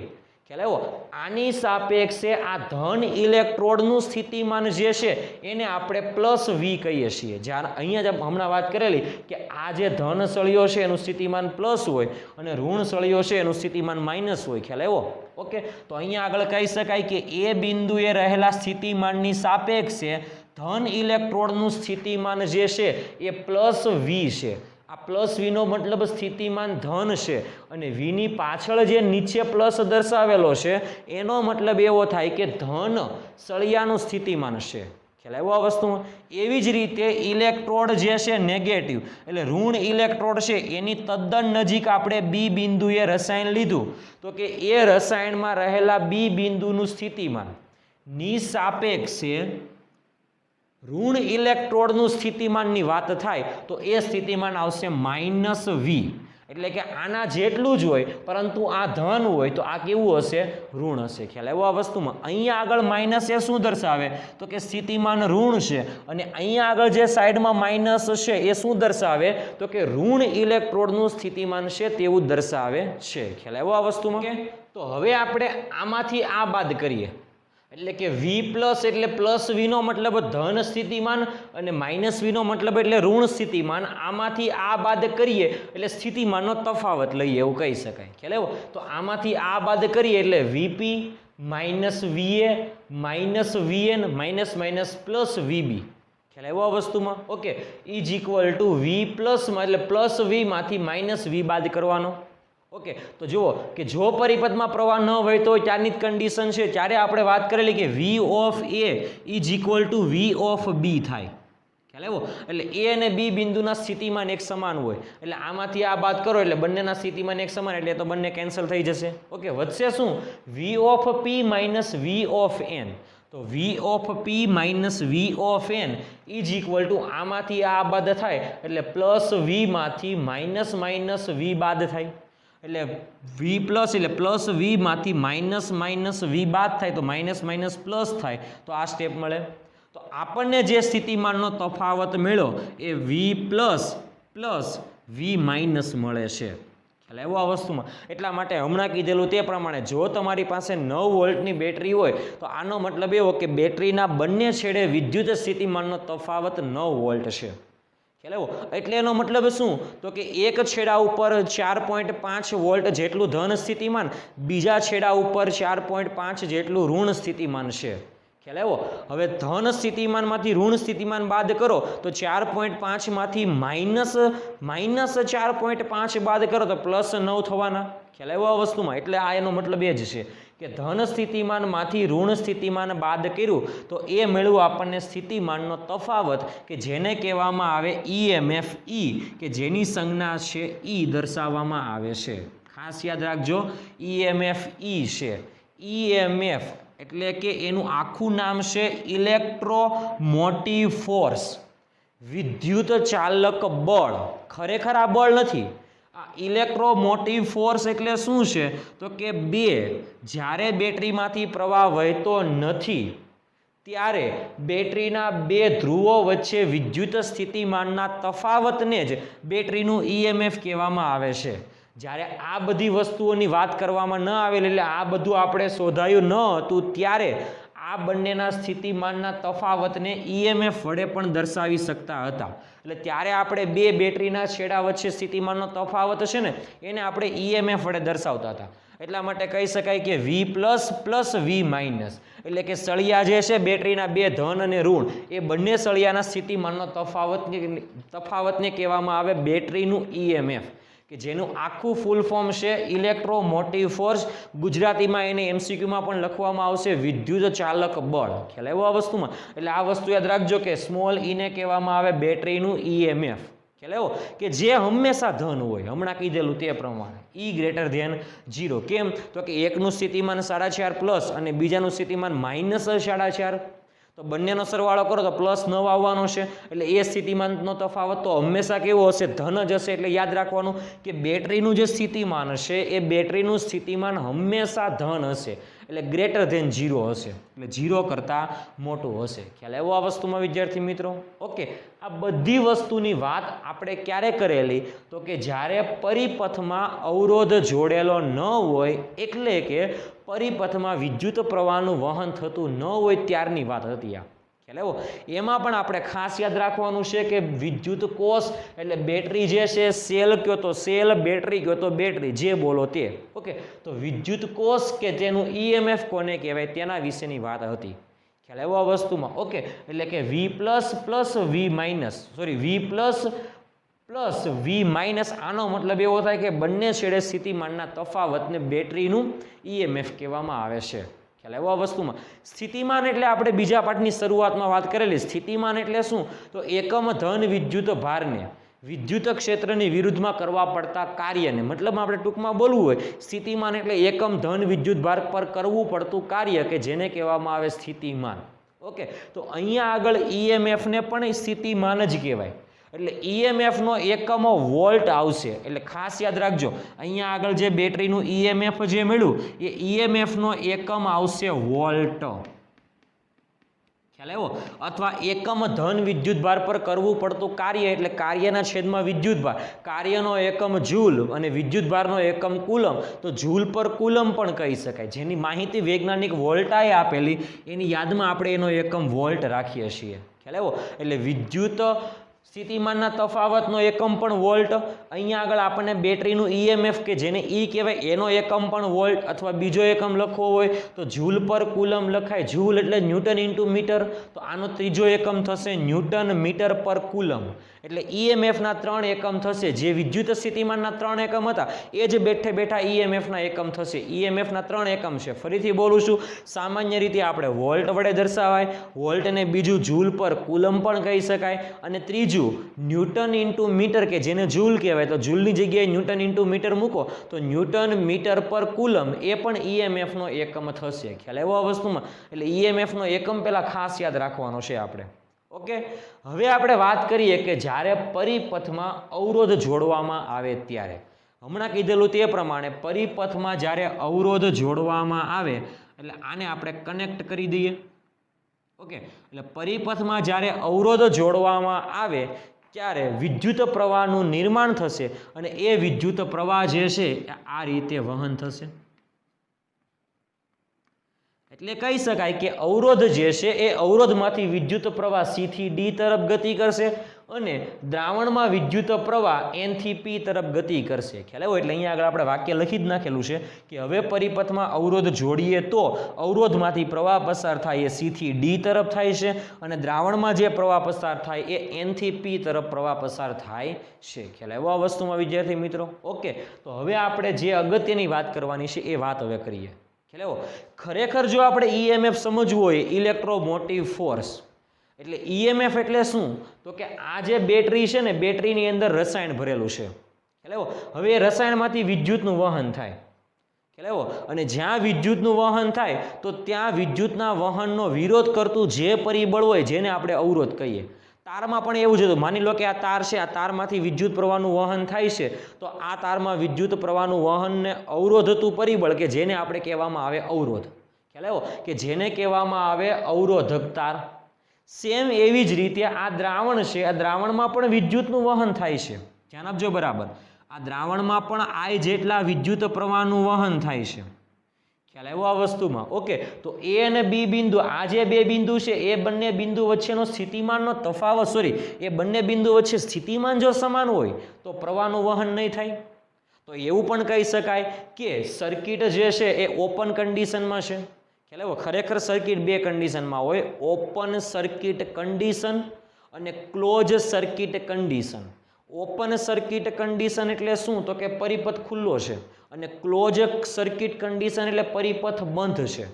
ખ્યાલ આવ્યો? આની સાપેક્ષે આ ધન ઇલેક્ટ્રોડનું સ્થિતિમાન જે છે એને આપણે +V કહીએ છીએ. જ્યારે અહીંયા જ હમણાં વાત કરેલી કે આ જે ધન સળિયો છે એનું સ્થિતિમાન પ્લસ હોય અને ઋણ સળિયો છે એનું સ્થિતિમાન માઇનસ હોય. ખ્યાલ આવ્યો? ઓકે, તો અહીંયા આગળ કહી શકાય કે એ બિંદુએ રહેલા સ્થિતિમાનની સાપેક્ષે ધન ઇલેક્ટ્રોડનું સ્થિતિમાન જે છે એ +V છે. આ +V નો મતલબ સ્થિતિમાન ધન છે, અને V ની પાછળ જે નીચે પ્લસ દર્શાવેલો છે એનો મતલબ એવો થાય કે ધન સળિયાનું સ્થિતિમાન છે. ખ્યાલ આવ્યો આ વસ્તુમાં? એવી જ રીતે ઇલેક્ટ્રોડ જે છે નેગેટિવ એટલે ઋણ ઇલેક્ટ્રોડ છે એની તદ્દન નજીક આપણે B બિંદુએ રસાયણ લીધું, તો કે એ રસાયણમાં રહેલા B બિંદુનું સ્થિતિમાન ની સાપેક્ષે ઋણ ઇલેક્ટ્રોડનું સ્થિતિમાનની વાત થાય તો એ સ્થિતિમાન આવશે -V, એટલે કે આના જેટલું જ હોય, પરંતુ આ ધન હોય તો આ કેવું હશે? ઋણ હશે. ખ્યાલ આવ્યો આ વસ્તુમાં? અહીંયા આગળ માઇનસ એ શું દર્શાવે? તો કે સ્થિતિમાન ઋણ છે. અને અહીંયા આગળ જે સાઈડમાં માઇનસ છે એ શું દર્શાવે? તો કે ઋણ ઇલેક્ટ્રોડનું સ્થિતિમાન છે તેવું દર્શાવે છે. ખ્યાલ આવ્યો આ વસ્તુમાં? તો હવે આપણે આમાંથી આ બાદ કરીએ, એટલે કે V પ્લસ એટલે પ્લસ વીનો મતલબ ધન સ્થિતિમાન અને માઇનસ વીનો મતલબ એટલે ઋણ સ્થિતિમાન. આમાંથી આ બાદ કરીએ એટલે સ્થિતિમાનનો તફાવત લઈએ એવું કહી શકાય. ખ્યાલ આવ્યો? તો આમાંથી આ બાદ કરીએ એટલે VP minus VA minus VN minus minus plus VB. ખ્યાલ આવ્યો આ વસ્તુમાં? Okay, is equal two V પ્લસમાં એટલે પ્લસ V માંથી માઇનસ V બાદ કરવાનો. ઓકે, તો જુઓ કે જો પરિપથમાં પ્રવાહ ન વહેતો હોય ત્યારની જ કન્ડિશન છે. ત્યારે આપણે વાત કરેલી કે V of A is equal two V of B થાય. ખ્યાલ આવ્યો? એટલે A અને B બિંદુના સ્થિતિમાન એક સમાન હોય એટલે આમાંથી આ બાદ કરો એટલે બંનેના સ્થિતિમાન એક સમાન, એટલે તો બંને કેન્સલ થઈ જશે. ઓકે, વધશે શું? V of P minus V of N. તો V of P minus V of N is equal two આમાંથી આ બાદ થાય એટલે પ્લસ V માંથી માઇનસ માઇનસ V બાદ થાય. એટલે V પ્લસ એટલે પ્લસ V માંથી માઇનસ માઇનસ V બાદ થાય તો માઇનસ માઇનસ પ્લસ થાય, તો આ સ્ટેપ મળે. તો આપણને જે સ્થિતિમાનનો તફાવત મળ્યો એ V plus plus V minus મળે છે. ખ્યાલ આવ્યો આ વસ્તુમાં? એટલા માટે હમણાં કીધેલું તે પ્રમાણે જો તમારી પાસે 9 વોલ્ટની બેટરી હોય તો આનો મતલબ એવો કે બેટરીના બંને છેડે વિદ્યુત સ્થિતિમાનનો તફાવત 9 વોલ્ટ છે. ખ્યાલ આવ્યો? એટલે એનો મતલબ શું? તો કે એક છેડા ઉપર 4.5 વોલ્ટ જેટલું ધન સ્થિતિમાન, બીજા છેડા ઉપર 4.5 જેટલું ઋણ સ્થિતિમાન છે. ખ્યાલ આવ્યો? હવે ધન સ્થિતિમાનમાંથી ઋણ સ્થિતિમાન બાદ કરો તો 4.5 માંથી માઇનસ 4.5 બાદ કરો તો પ્લસ 9 થવાના. ખ્યાલ આવ્યો આ વસ્તુમાં? એટલે આ એનો મતલબ એ જ છે કે ધન સ્થિતિમાનમાંથી ઋણ સ્થિતિમાન બાદ કર્યું તો એ મેળવું આપણને સ્થિતિમાનનો તફાવત કે જેને કહેવામાં આવે EMF E, કે જેની સંજ્ઞા છે E દર્શાવવામાં આવે છે. ખાસ યાદ રાખજો, EMF E છે. EMF એટલે કે એનું આખું નામ છે ઇલેક્ટ્રોમોટિવ ફોર્સ, વિદ્યુત ચાલક બળ. ખરેખર આ બળ નથી. આ ઇલેક્ટ્રોમોટિવ ફોર્સ એટલે શું છે? તો કે જ્યારે બેટરીમાંથી પ્રવાહ વહેતો નથી ત્યારે બેટરીના બે ધ્રુવો વચ્ચે વિદ્યુત સ્થિતિમાનના તફાવતને જ બેટરીનું EMF કહેવામાં આવે છે. જ્યારે આ બધી વસ્તુઓની વાત કરવામાં ન આવેલી, એટલે આ બધું આપણે શોધાયું ન હતું, ત્યારે આ બંનેના સ્થિતિમાનના તફાવતને EMF વડે પણ દર્શાવી શકતા હતા. એટલે ત્યારે આપણે બે બેટરીના છેડા વચ્ચે સ્થિતિમાનનો તફાવત છે ને એને આપણે EMF વડે દર્શાવતા હતા. એટલા માટે કહી શકાય કે V plus plus V minus, એટલે કે સળિયા જે છે બેટરીના બે ધન અને ઋણ એ બંને સળિયાના સ્થિતિમાનનો તફાવતને કહેવામાં આવે બેટરીનું EMF, કે જેનું આખું ફૂલ ફોર્મ છે ઇલેક્ટ્રોમોટિવ ફોર્સ. ગુજરાતીમાં એને MCQમાં પણ લખવામાં આવશે વિદ્યુત ચાલક બળ. ખ્યાલ આવ્યો આ વસ્તુમાં? એટલે આ વસ્તુ યાદ રાખજો કે સ્મોલ e ને કહેવામાં આવે બેટરીનું EMF. ખ્યાલ આવ્યો? કે જે હંમેશા ધન હોય, હમણાં કીધેલું તે પ્રમાણે E ગ્રેટર ધેન 0. કેમ? તો કે એકનું સ્થિતિમાન 4.5 પ્લસ અને બીજાનું સ્થિતિમાન માઇનસ 4.5, તો બંનેનો સરવાળો કરો તો પ્લસ 9 આવવાનો છે. એટલે એ સ્થિતિમાનનો તફાવત તો હંમેશા કેવો હશે? ધન જ હશે. એટલે યાદ રાખવાનું કે બેટરીનું જે સ્થિતિમાન હશે એ બેટરીનું સ્થિતિમાન હંમેશા ધન હશે, એટલે ગ્રેટર ધેન 0 હશે, એટલે 0 કરતાં મોટું હશે. ખ્યાલ આવ્યો આ વસ્તુમાં વિદ્યાર્થી મિત્રો? ઓકે, આ બધી વસ્તુની વાત આપણે ક્યારે કરેલી? તો કે જ્યારે પરિપથમાં અવરોધ જોડેલો ન હોય, એટલે કે પરિપથમાં વિદ્યુત પ્રવાહનું વહન થતું ન હોય ત્યારની વાત હતી આ. ખ્યાલ આવ્યો? એમાં પણ આપણે ખાસ યાદ રાખવાનું છે કે વિદ્યુત કોષ એટલે બેટરી જે છે, સેલ કયો તો સેલ, બેટરી કયો તો બેટરી, જે બોલો તે. ઓકે, તો વિદ્યુત કોષ કે જેનું EMF કોને કહેવાય તેના વિશેની વાત હતી. ખ્યાલ આવ્યો આ વસ્તુમાં? ઓકે, એટલે કે V plus plus V minus, sorry V plus plus V minus, આનો મતલબ એવો થાય કે બંને છેડે સ્થિતિમાનના તફાવતને બેટરીનું EMF કહેવામાં આવે છે. ખ્યાલ આવ્યો આ વસ્તુમાં? સ્થિતિમાન એટલે આપણે બીજા પાઠની શરૂઆતમાં વાત કરેલી. સ્થિતિમાન એટલે શું? તો એકમ ધન વિદ્યુત ભારને વિદ્યુત ક્ષેત્રની વિરુદ્ધમાં કરવા પડતા કાર્યને, મતલબ આપણે ટૂંકમાં બોલવું હોય, સ્થિતિમાન એટલે એકમ ધન વિદ્યુત ભાર પર કરવું પડતું કાર્ય કે જેને કહેવામાં આવે સ્થિતિમાન. ઓકે, તો અહીંયા આગળ EMF ને પણ સ્થિતિમાન જ કહેવાય. એટલે ઈએમએફનો એકમ વોલ્ટ આવશે. એટલે ખાસ યાદ રાખજો, અહીંયા આગળ જે બેટરીનું ઈએમએફ જે મળ્યું એ ઈએમએફનો એકમ આવશે વોલ્ટ. ખ્યાલ આવ્યો? અથવા એકમ ધન વિદ્યુતભાર પર કરવું પડતું કાર્ય એટલે કાર્યના છેદમાં વિદ્યુતભાર, કાર્યનો એકમ જૂલ અને વિદ્યુતભારનો એકમ કુલમ, તો જૂલ પર કુલમ પણ કહી શકાય. જેની માહિતી વૈજ્ઞાનિક વોલ્ટાએ આપેલી એની યાદમાં આપણે એનો એકમ વોલ્ટ રાખીએ છીએ. ખ્યાલ આવ્યો? એટલે વિદ્યુત સ્થિતિમાનના તફાવતનો એકમ પણ વોલ્ટ. અહીંયા આગળ આપણને બેટરીનું ઈએમએફ કે જેને ઈ કહેવાય એનો એકમ પણ વોલ્ટ, અથવા બીજો એકમ લખવો હોય તો જૂલ પર કુલમ લખાય. જૂલ એટલે ન્યૂટન ઇન્ટુ મીટર, તો આનો ત્રીજો એકમ થશે ન્યૂટન મીટર પર કુલમ. એટલે ઈએમએફના 3 એકમ થશે. જે વિદ્યુત સ્થિતિમાનના 3 એકમ હતા એ જ બેઠે બેઠા ઈએમએફના એકમ થશે. ઈએમએફના 3 એકમ છે. ફરીથી બોલું છું, સામાન્ય રીતે આપણે વોલ્ટ વડે દર્શાવાય, વોલ્ટને બીજું જૂલ પર કુલમ પણ કહી શકાય, અને ત્રીજું ન્યૂટન ઇન્ટુ મીટર કે જેને જૂલ કહેવાય, તો જૂલની જગ્યાએ ન્યૂટન ઇન્ટુ મીટર મૂકો તો ન્યૂટન મીટર પર કુલમ એ પણ ઈએમએફનો એકમ થશે. ખ્યાલ આવ્યો આ વસ્તુમાં? એટલે ઈએમએફનો એકમ પહેલા ખાસ યાદ રાખવાનો છે આપણે. ઓકે, હવે આપણે વાત કરીએ કે જ્યારે પરિપથમાં અવરોધ જોડવામાં આવે ત્યારે. હમણાં કીધેલું તે પ્રમાણે પરિપથમાં જ્યારે અવરોધ જોડવામાં આવે એટલે આને આપણે કનેક્ટ કરી દઈએ. ઓકે, એટલે પરિપથમાં જ્યારે અવરોધ જોડવામાં આવે ત્યારે વિદ્યુત પ્રવાહનું નિર્માણ થશે અને એ વિદ્યુત પ્રવાહ જે છે આ રીતે વહન થશે. એટલે કહી શકાય કે અવરોધ જે છે એ અવરોધમાંથી વિદ્યુત પ્રવાહ C થી D તરફ ગતિ કરશે અને દ્રાવણમાં વિદ્યુત પ્રવાહ N થી P તરફ ગતિ કરશે. ખ્યાલ આવ્યો? એટલે અહીંયા આગળ આપણે વાક્ય લખી જ નાખેલું છે કે હવે પરિપથમાં અવરોધ જોડીએ તો અવરોધમાંથી પ્રવાહ પસાર થાય એ C થી D તરફ થાય છે અને દ્રાવણમાં જે પ્રવાહ પસાર થાય એ N થી P તરફ પ્રવાહ પસાર થાય છે. ખ્યાલ આવ્યો આ વસ્તુમાં વિદ્યાર્થી મિત્રો? ઓકે, તો હવે આપણે જે અગત્યની વાત કરવાની છે એ વાત હવે કરીએ. ખરેખર જો આપણે ઈએમએફ સમજવું હોય, ઇલેક્ટ્રોમોટિવ ફોર્સ, એટલે ઈએમએફ એટલે શું? તો કે આ જે બેટરી છે ને, બેટરીની અંદર રસાયણ ભરેલું છે. હવે એ રસાયણમાંથી વિદ્યુતનું વહન થાય. અને જ્યાં વિદ્યુતનું વહન થાય તો ત્યાં વિદ્યુતના વહનનો વિરોધ કરતું જે પરિબળ હોય જેને આપણે અવરોધ કહીએ. તારમાં પણ એવું જ હતું. માની લો કે આ તાર છે, આ તારમાંથી વિદ્યુત પ્રવાહનું વહન થાય છે, તો આ તારમાં વિદ્યુત પ્રવાહનું વહનને અવરોધતું પરિબળ કે જેને આપણે કહેવામાં આવે અવરોધ. ખ્યાલ આવ્યો? કે જેને કહેવામાં આવે અવરોધક તાર. સેમ એવી જ રીતે આ દ્રાવણ છે, આ દ્રાવણમાં પણ વિદ્યુતનું વહન થાય છે. ધ્યાન આપજો બરાબર. આ દ્રાવણમાં પણ I જેટલા વિદ્યુત પ્રવાહનું વહન થાય છે. ખ્યાલ આવ્યો આ વસ્તુમાં? ઓકે, તો A અને B બિંદુ, આ જે બે બિંદુ છે એ બંને બિંદુ વચ્ચેનો સ્થિતિમાનનો તફાવત, એ બંને બિંદુ વચ્ચે સ્થિતિમાન જો સમાન હોય તો પ્રવાહનું વહન નહીં થાય. તો એવું પણ કહી શકાય કે સર્કિટ જે છે એ ઓપન કન્ડિશનમાં છે. ખ્યાલ આવ્યો? ખરેખર સર્કિટ બે કન્ડિશનમાં હોય, ઓપન સર્કિટ કન્ડિશન અને close circuit condition. Open circuit condition એટલે શું? તો કે પરિપથ ખુલ્લો છે, અને ક્લોઝ સર્કિટ કન્ડિશન એટલે પરિપથ બંધ છે.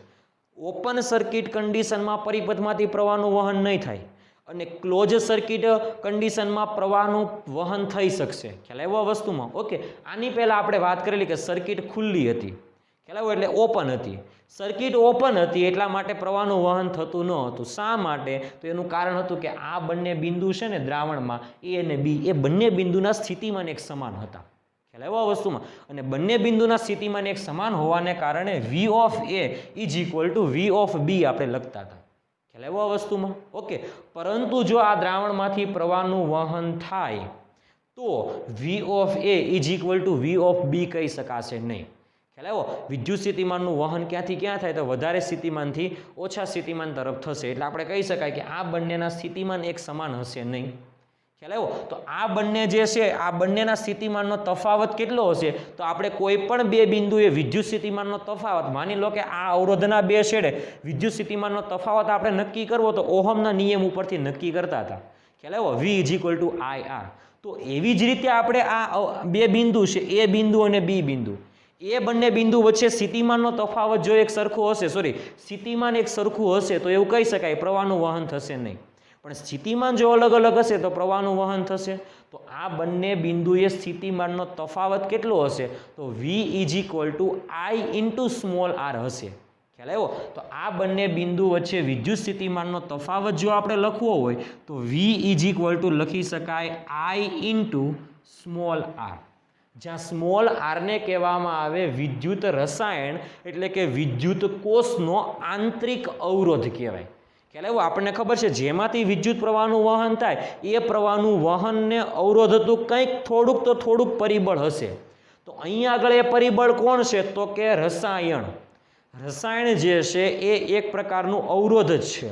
ઓપન સર્કિટ કન્ડિશનમાં પરિપથમાંથી પ્રવાહનું વહન નહીં થાય અને ક્લોઝ સર્કિટ કન્ડિશનમાં પ્રવાહનું વહન થઈ શકશે. ખ્યાલ આવ્યો આ વસ્તુમાં? ઓકે, આની પહેલાં આપણે વાત કરેલી કે સર્કિટ ખુલ્લી હતી. ખ્યાલ આવ્યો? એટલે ઓપન હતી. સર્કિટ ઓપન હતી એટલા માટે પ્રવાહનું વહન થતું ન હતું. શા માટે? તો એનું કારણ હતું કે આ બંને બિંદુ છે ને દ્રાવણમાં, A અને B, એ બંને બિંદુના સ્થિતિમાન એક સમાન હતા. ખ્યાલ આવ્યો આ વસ્તુમાં? અને બંને બિંદુના સ્થિતિમાન એક સમાન હોવાને કારણે V of A is equal two V of B આપણે લખતા હતા. ખ્યાલ આવ્યો આ વસ્તુમાં? ઓકે, પરંતુ જો આ દ્રાવણમાંથી પ્રવાહનું વહન થાય તો V of A is equal two V of B કહી શકાશે નહીં. ખ્યાલ આવ્યો? વિદ્યુત સ્થિતિમાનનું વહન ક્યાંથી ક્યાં થાય? તો વધારે સ્થિતિમાનથી ઓછા સ્થિતિમાન તરફ થશે. એટલે આપણે કહી શકાય કે આ બંનેના સ્થિતિમાન એક સમાન હશે નહીં. ખ્યાલ આવ્યો? તો આ બંને જે છે, આ બંનેના સ્થિતિમાનનો તફાવત કેટલો હશે? તો આપણે કોઈ પણ બે બિંદુએ વિદ્યુત સ્થિતિમાનનો તફાવત, માની લો કે આ અવરોધના બે છેડે વિદ્યુત સ્થિતિમાનનો તફાવત આપણે નક્કી કરવો તો ઓહમના નિયમ ઉપરથી નક્કી કરતા હતા. ખ્યાલ આવ્યો? V is equal two IR. તો એવી જ રીતે આપણે આ બે બિંદુ છે, A બિંદુ અને B બિંદુ, એ બંને બિંદુ વચ્ચે સ્થિતિમાનનો તફાવત જો એક સરખો હશે, સ્થિતિમાન એક સરખું હશે તો એવું કહી શકાય પ્રવાહનું વહન થશે નહીં. પણ સ્થિતિમાન જો અલગ અલગ હશે તો પ્રવાહનું વહન થશે. તો આ બંને બિંદુએ સ્થિતિમાનનો તફાવત કેટલો હશે? તો V is equal two I into small r હશે. ખ્યાલ આવ્યો? તો આ બંને બિંદુ વચ્ચે વિદ્યુત સ્થિતિમાનનો તફાવત જો આપણે લખવો હોય તો V = લખી શકાય I × સ્મોલ r, જ્યાં સ્મોલ r ને કહેવામાં આવે વિદ્યુત રસાયણ એટલે કે વિદ્યુત કોષનો આંતરિક અવરોધ કહેવાય. ખ્યાલ આવ્યો? આપણને ખબર છે જેમાંથી વિદ્યુત પ્રવાહનું વહન થાય એ પ્રવાહનું વહનને અવરોધતું કંઈક થોડુંક પરિબળ હશે. તો અહીંયા આગળ એ પરિબળ કોણ છે? તો કે રસાયણ. રસાયણ જે છે એ એક પ્રકારનું અવરોધ જ છે.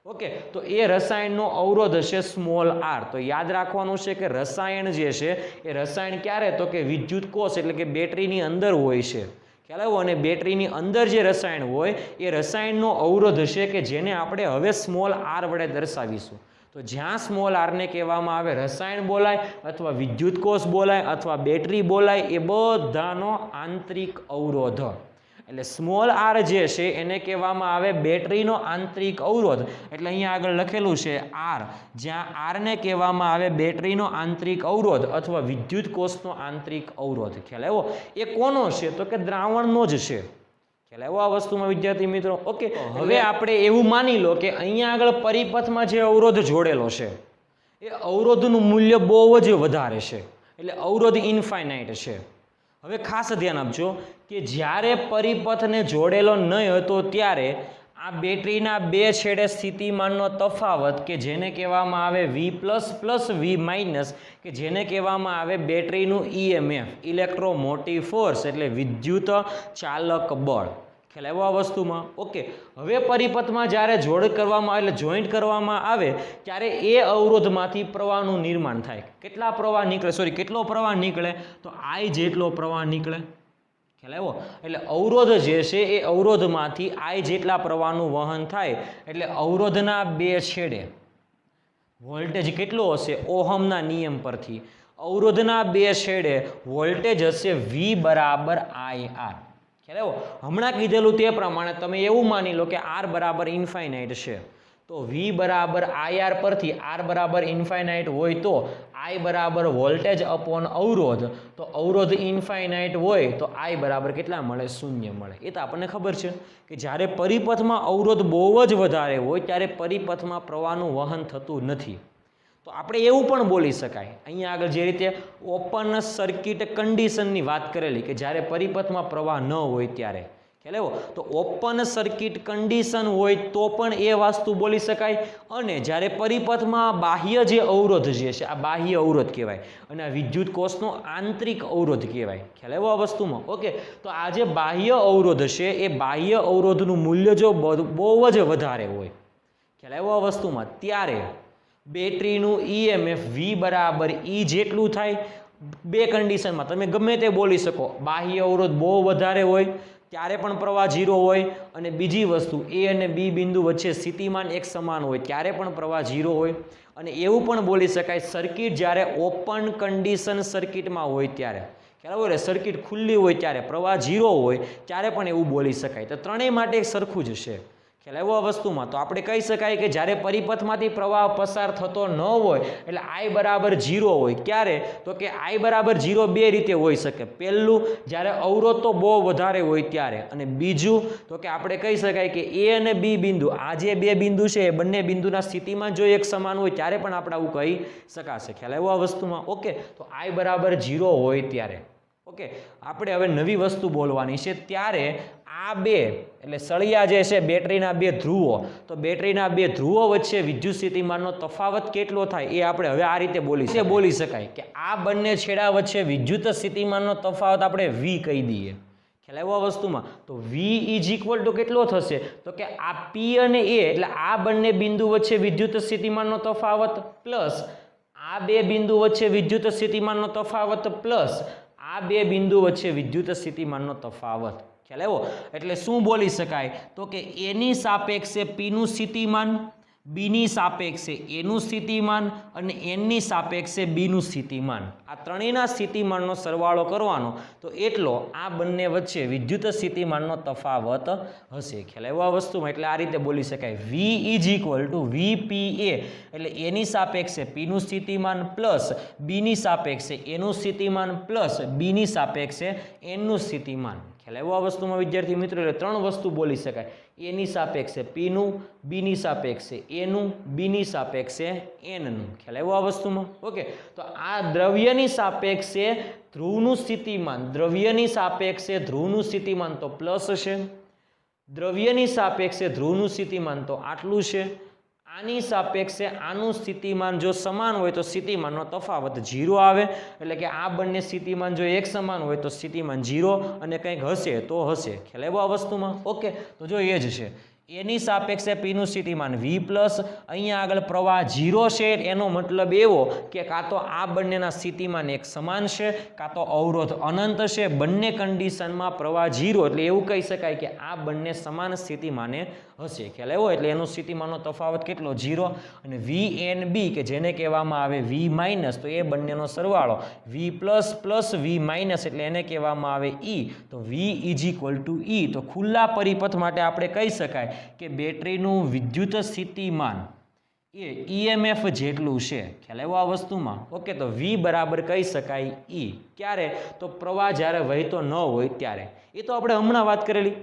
ઓકે, તો એ રસાયણનો અવરોધ છે સ્મોલ r. તો યાદ રાખવાનું છે કે રસાયણ જે છે એ રસાયણ ક્યારે? તો કે વિદ્યુત કોષ એટલે કે બેટરીની અંદર હોય છે. ખ્યાલ આવ્યો? અને બેટરીની અંદર જે રસાયણ હોય એ રસાયણનો અવરોધ છે કે જેને આપણે હવે સ્મોલ r વડે દર્શાવીશું. તો જ્યાં સ્મોલ r ને કહેવામાં આવે રસાયણ બોલાય અથવા વિદ્યુત કોષ બોલાય અથવા બેટરી બોલાય, એ બધાનો આંતરિક અવરોધ. એટલે સ્મોલ r જે છે એને કહેવામાં આવે બેટરીનો આંતરિક અવરોધ. એટલે અહીંયા આગળ લખેલું છે r, જ્યાં r ને કહેવામાં આવે બેટરીનો આંતરિક અવરોધ અથવા વિદ્યુત કોષનો આંતરિક અવરોધ. ખ્યાલ આવ્યો? એ કોનો છે? તો કે દ્રાવણનો જ છે. ખ્યાલ આવ્યો આ વસ્તુમાં વિદ્યાર્થી મિત્રો? ઓકે, હવે આપણે એવું માની લો કે અહીંયા આગળ પરિપથમાં જે અવરોધ જોડેલો છે એ અવરોધનું મૂલ્ય બહુ જ વધારે છે, એટલે અવરોધ ઇન્ફાઇનાઇટ છે. હવે ખાસ ધ્યાન આપજો કે જ્યારે પરિપથને જોડેલો નહીં હતો ત્યારે આ બેટરીના બે છેડે સ્થિતિમાનનો તફાવત કે જેને કહેવામાં આવે V++ V- કે જેને કહેવામાં આવે બેટરીનું EMF ઇલેક્ટ્રોમોટિવ ફોર્સ એટલે વિદ્યુત ચાલક બળ. ખ્યાલ આવ્યો આ વસ્તુમાં? ઓકે, હવે પરિપથમાં જ્યારે જોઈન્ટ કરવામાં આવે ત્યારે એ અવરોધમાંથી પ્રવાહનું નિર્માણ થાય. કેટલા પ્રવાહ નીકળે? કેટલો પ્રવાહ નીકળે? તો I જેટલો પ્રવાહ નીકળે. ખ્યાલ આવ્યો? એટલે અવરોધ જે છે એ અવરોધમાંથી I જેટલા પ્રવાહનું વહન થાય. એટલે અવરોધના બે છેડે વોલ્ટેજ કેટલો હશે? ઓહમના નિયમ પરથી અવરોધના બે છેડે વોલ્ટેજ હશે V = IR. ખ્યાલ આવ્યો? હમણાં કીધેલું તે પ્રમાણે તમે એવું માની લો કે R = ઇન્ફાઇનાઇટ છે, તો V = IR પરથી R = ઇન્ફાઇનાઇટ હોય તો I = વોલ્ટેજ અપોન અવરોધ. તો અવરોધ ઇન્ફાઇનાઇટ હોય તો I = કેટલા મળે? 0 મળે. એ તો આપણને ખબર છે કે જ્યારે પરિપથમાં અવરોધ બહુ જ વધારે હોય ત્યારે પરિપથમાં પ્રવાહનું વહન થતું નથી. તો આપણે એવું પણ બોલી શકાય અહીંયા આગળ જે રીતે ઓપન સર્કિટ કન્ડિશનની વાત કરેલી કે જ્યારે પરિપથમાં પ્રવાહ ન હોય ત્યારે. ખ્યાલ આવ્યો? તો ઓપન સર્કિટ કન્ડિશન હોય તો પણ એ વસ્તુ બોલી શકાય. અને જ્યારે પરિપથમાં બાહ્ય જે અવરોધ જે છે આ બાહ્ય અવરોધ કહેવાય અને આ વિદ્યુત કોષનો આંતરિક અવરોધ કહેવાય. ખ્યાલ આવ્યો આ વસ્તુમાં? ઓકે, તો આ જે બાહ્ય અવરોધ છે એ બાહ્ય અવરોધનું મૂલ્ય જો બહુ જ વધારે હોય, ખ્યાલ આવ્યો આ વસ્તુમાં, ત્યારે બેટરીનું EMF V = E જેટલું થાય. બે કન્ડિશનમાં તમે ગમે તે બોલી શકો. બાહ્ય અવરોધ બહુ વધારે હોય ત્યારે પણ પ્રવાહ 0 હોય, અને બીજી વસ્તુ A અને B બિંદુ વચ્ચે સ્થિતિમાન એક સમાન હોય ત્યારે પણ પ્રવાહ 0 હોય. અને એવું પણ બોલી શકાય સર્કિટ જ્યારે ઓપન કન્ડિશન સર્કિટમાં હોય ત્યારે. ખ્યાલ આવ્યો? સર્કિટ ખુલ્લી હોય ત્યારે પ્રવાહ 0 હોય ત્યારે પણ એવું બોલી શકાય. તો ત્રણેય માટે સરખું જ છે. ખ્યાલ આવ્યો આ વસ્તુમાં? તો આપણે કહી શકાય કે જ્યારે પરિપથમાંથી પ્રવાહ પસાર થતો ન હોય એટલે I = 0 હોય. ક્યારે? તો કે I = 0 બે રીતે હોઈ શકે. પહેલું, જ્યારે અવરોધ તો બહુ વધારે હોય ત્યારે, અને બીજું તો કે આપણે કહી શકાય કે A અને B બિંદુ, આ જે બે બિંદુ છે એ બંને બિંદુના સ્થિતિમાન જો એક સમાન હોય ત્યારે પણ આપણે આવું કહી શકાશે. ખ્યાલ આવ્યો આ વસ્તુમાં? ઓકે, તો I = 0 હોય ત્યારે. ઓકે, આપણે હવે નવી વસ્તુ બોલવાની છે. ત્યારે આ બે એટલે સળિયા જે છે બેટરીના બે ધ્રુવો, તો બેટરીના બે ધ્રુવો વચ્ચે વિદ્યુત સ્થિતિમાનનો તફાવત કેટલો થાય એ આપણે હવે આ રીતે બોલી શકાય કે આ બંને છેડા વચ્ચે વિદ્યુત સ્થિતિમાનનો તફાવત આપણે V કહી દઈએ. ખ્યાલ આવ્યો આ વસ્તુમાં? તો V = કેટલો થશે? તો કે આ P અને A એટલે આ બંને બિંદુ વચ્ચે વિદ્યુત સ્થિતિમાનનો તફાવત પ્લસ આ બે બિંદુ વચ્ચે વિદ્યુત સ્થિતિમાનનો તફાવત પ્લસ આ બે બિંદુ વચ્ચે વિદ્યુત સ્થિતિમાનનો તફાવત. ખ્યાલ આવ્યો? એટલે શું બોલી શકાય? તો કે A ની સાપેક્ષે P નું સ્થિતિમાન, B ની સાપેક્ષે A નું સ્થિતિમાન અને N ની સાપેક્ષે B નું સ્થિતિમાન. આ ત્રણેયના સ્થિતિમાનનો સરવાળો કરવાનો તો એટલો આ બંને વચ્ચે વિદ્યુત સ્થિતિમાનનો તફાવત હશે. ખ્યાલ આવ્યો આ વસ્તુમાં? એટલે આ રીતે બોલી શકાય V = VPA એટલે A ની સાપેક્ષે P નું સ્થિતિમાન પ્લસ B ની સાપેક્ષે A નું સ્થિતિમાન પ્લસ B ની સાપેક્ષે N નું સ્થિતિમાન. ખ્યાલ આવ્યો આ વસ્તુમાં વિદ્યાર્થી મિત્રો? એટલે ત્રણ વસ્તુ બોલી શકાય. એની સાપેક્ષે પીનું, બીની સાપેક્ષે એનું, બીની સાપેક્ષે એનનું. ખ્યાલ આવ્યો આ વસ્તુમાં? ઓકે, તો આ દ્રવ્યની સાપેક્ષે ધ્રુવનું સ્થિતિમાન, દ્રવ્યની સાપેક્ષે ધ્રુવનું સ્થિતિમાન તો પ્લસ છે, દ્રવ્યની સાપેક્ષે ધ્રુવનું સ્થિતિમાન તો આટલું છે, આની સાપેક્ષે આનું સ્થિતિમાન જો સમાન હોય તો સ્થિતિમાનનો તફાવત 0 આવે. એટલે કે આ બંને સ્થિતિમાન જો એક સમાન હોય તો સ્થિતિમાન 0 અને કંઈક હશે તો હશે. ખ્યાલ આવ્યો આ વસ્તુમાં? ઓકે, તો જો એ જ છે. એની સાપેક્ષે પીનું સ્થિતિમાન V પ્લસ, અહીંયા આગળ પ્રવાહ 0 છે, એનો મતલબ એવો કે કાં તો આ બંનેના સ્થિતિમાન એક સમાન છે, કાં તો અવરોધ અનંત છે. બંને કન્ડિશનમાં પ્રવાહ 0, એટલે એવું કહી શકાય કે આ બંને સમાન સ્થિતિમાને હશે. ખ્યાલ આવ્યો? એટલે એનો સ્થિતિમાનનો તફાવત કેટલો? 0. અને VNB કે જેને કહેવામાં આવે V માઇનસ, તો એ બંનેનો સરવાળો V plus plus V minus, એટલે એને કહેવામાં આવે E. તો V is equal to E. તો ખુલ્લા પરિપથ માટે આપણે કહી શકાય કે બેટરીનું વિદ્યુત સ્થિતિમાન એ EMF જેટલું છે. ખ્યાલ આવ્યો આ વસ્તુમાં? ઓકે, તો V બરાબર કહી શકાય E. ક્યારે? તો પ્રવાહ જ્યારે વહેતો ન હોય ત્યારે. એ તો આપણે હમણાં વાત કરેલી.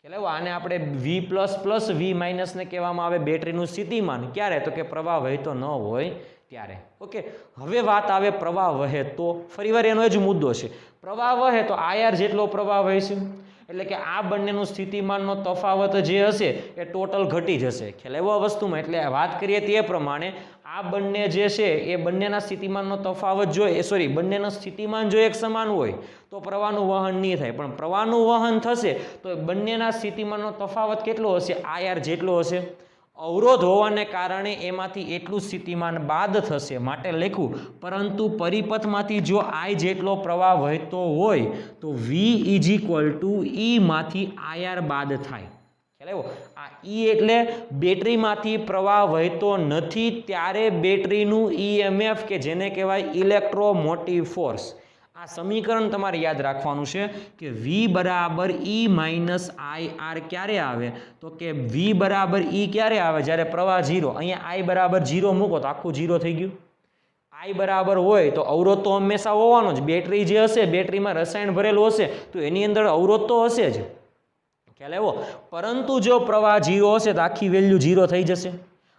ખ્યાલ આવ્યો? આને આપણે V પ્લસ પ્લસ V માઇનસને કહેવામાં આવે બેટરીનું સ્થિતિમાન. ક્યારે? તો કે પ્રવાહ વહેતો ન હોય ત્યારે. ઓકે, હવે વાત આવે પ્રવાહ વહે તો. ફરીવાર એનો જ મુદ્દો છે. પ્રવાહ વહે તો IR જેટલો પ્રવાહ વહેશે, એટલે કે આ બંનેનું સ્થિતિમાનનો તફાવત જે હશે એ ટોટલ ઘટી જશે. ખ્યાલ આવ્યો આ વસ્તુમાં? એટલે વાત કરીએ તે પ્રમાણે આ બંને જે છે એ બંનેના સ્થિતિમાનનો તફાવત જો બંનેનો સ્થિતિમાન જો એક સમાન હોય તો પ્રવાહનું વહન નહીં થાય, પણ પ્રવાહનું વહન થશે તો બંનેના સ્થિતિમાનનો તફાવત કેટલો હશે? IR જેટલો હશે. અવરોધ હોવાને કારણે એમાંથી એટલું સ્થિતિમાન બાદ થશે, માટે લખ્યું. પરંતુ પરિપથમાંથી જો I જેટલો પ્રવાહ વહેતો હોય તો V is equal to E માંથી IR બાદ થાય. ખ્યાલ આવ્યો? આ E એટલે બેટરીમાંથી પ્રવાહ વહેતો નથી ત્યારે બેટરીનું EMF કે જેને કહેવાય ઇલેક્ટ્રોમોટિવ ફોર્સ. આ સમીકરણ તમારે યાદ રાખવાનું છે કે V બરાબર E માઇનસ IR ક્યારે આવે? તો કે V બરાબર E ક્યારે આવે? જ્યારે પ્રવાહ 0. અહીંયા I બરાબર 0 મૂકો તો આખું 0 થઈ ગયું. I બરાબર હોય તો અવરોધ તો હંમેશા હોવાનો જ. બેટરી જે હશે, બેટરીમાં રસાયણ ભરેલું હશે તો એની અંદર અવરોધ તો હશે જ. ખ્યાલ આવ્યો? પરંતુ જો પ્રવાહ 0 હશે તો આખી વેલ્યુ 0 થઈ જશે,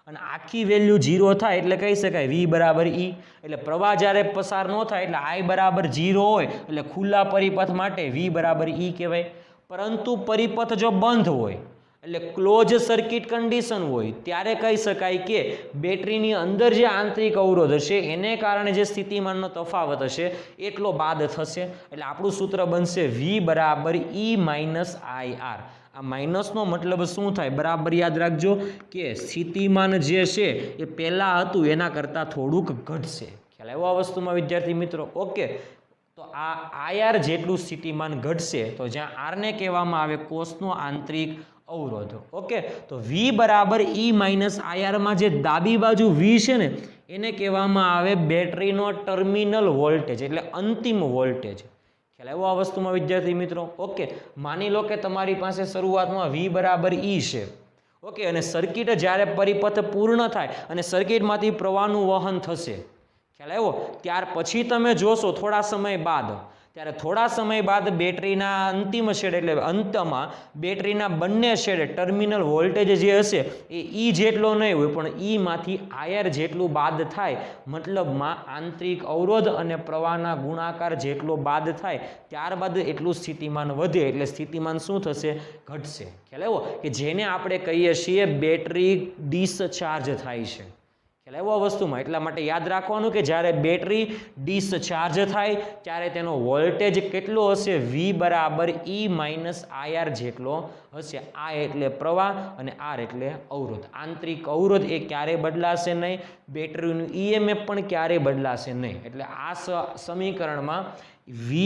અને આખી વેલ્યુ 0 થાય એટલે કહી શકાય V બરાબર E. એટલે પ્રવાહ જ્યારે પસાર ન થાય એટલે I બરાબર 0 હોય એટલે ખુલ્લા પરિપથ માટે V બરાબર E કહેવાય. પરંતુ પરિપથ જો બંધ હોય એટલે ક્લોઝ સર્કિટ કન્ડિશન હોય ત્યારે કહી શકાય કે બેટરીની અંદર જે આંતરિક અવરોધ હશે એને કારણે જે સ્થિતિમાનનો તફાવત હશે એટલો બાદ થશે. એટલે આપણું સૂત્ર બનશે V બરાબર E માઇનસ IR. આ માઇનસનો મતલબ શું થાય? બરાબર યાદ રાખજો કે સ્થિતિમાન જે છે એ પહેલાં હતું એના કરતાં થોડુંક ઘટશે. ખ્યાલ આવ્યો આ વસ્તુમાં વિદ્યાર્થી મિત્રો? ઓકે, તો આ IR જેટલું સ્થિતિમાન ઘટશે તો જ્યાં R ને કહેવામાં આવે કોષનો આંતરિક અવરોધ. ઓકે, તો V બરાબર E માઇનસ IR માં જે ડાબી બાજુ V છે ને એને કહેવામાં આવે બેટરીનો ટર્મિનલ વોલ્ટેજ, એટલે અંતિમ વોલ્ટેજ. ખ્યાલ આવ્યો આ વસ્તુમાં વિદ્યાર્થી મિત્રો? ઓકે, માની લો કે તમારી પાસે શરૂઆતમાં V બરાબર E છે. ઓકે, અને સર્કિટ જ્યારે પરિપથ પૂર્ણ થાય અને સર્કિટમાંથી પ્રવાહનું વહન થશે. ખ્યાલ આવ્યો? ત્યાર પછી તમે જોશો થોડા સમય બાદ, ત્યારે થોડા સમય બાદ બેટરીના અંતિમ છેડે એટલે અંતમાં બેટરીના બંને છેડે ટર્મિનલ વોલ્ટેજ જે હશે એ E જેટલો નહીં હોય પણ E માંથી IR જેટલું બાદ થાય. મતલબમાં આંતરિક અવરોધ અને પ્રવાહના ગુણાકાર જેટલો બાદ થાય ત્યારબાદ એટલું સ્થિતિમાન વધે, એટલે સ્થિતિમાન શું થશે? ઘટશે. ખ્યાલ આવ્યો? કે જેને આપણે કહીએ છીએ બેટરી ડિસ્ચાર્જ થાય છે. ખ્યાલ આવ્યો આ વસ્તુમાં? એટલા માટે યાદ રાખવાનું કે જ્યારે બેટરી ડિસ્ચાર્જ થાય ત્યારે તેનો વોલ્ટેજ કેટલો હશે? V બરાબર E માઇનસ IR જેટલો હશે. I એટલે પ્રવાહ અને R એટલે અવરોધ. આંતરિક અવરોધ એ ક્યારેય બદલાશે નહીં, બેટરીનું EMF પણ ક્યારેય બદલાશે નહીં. એટલે આ સમીકરણમાં V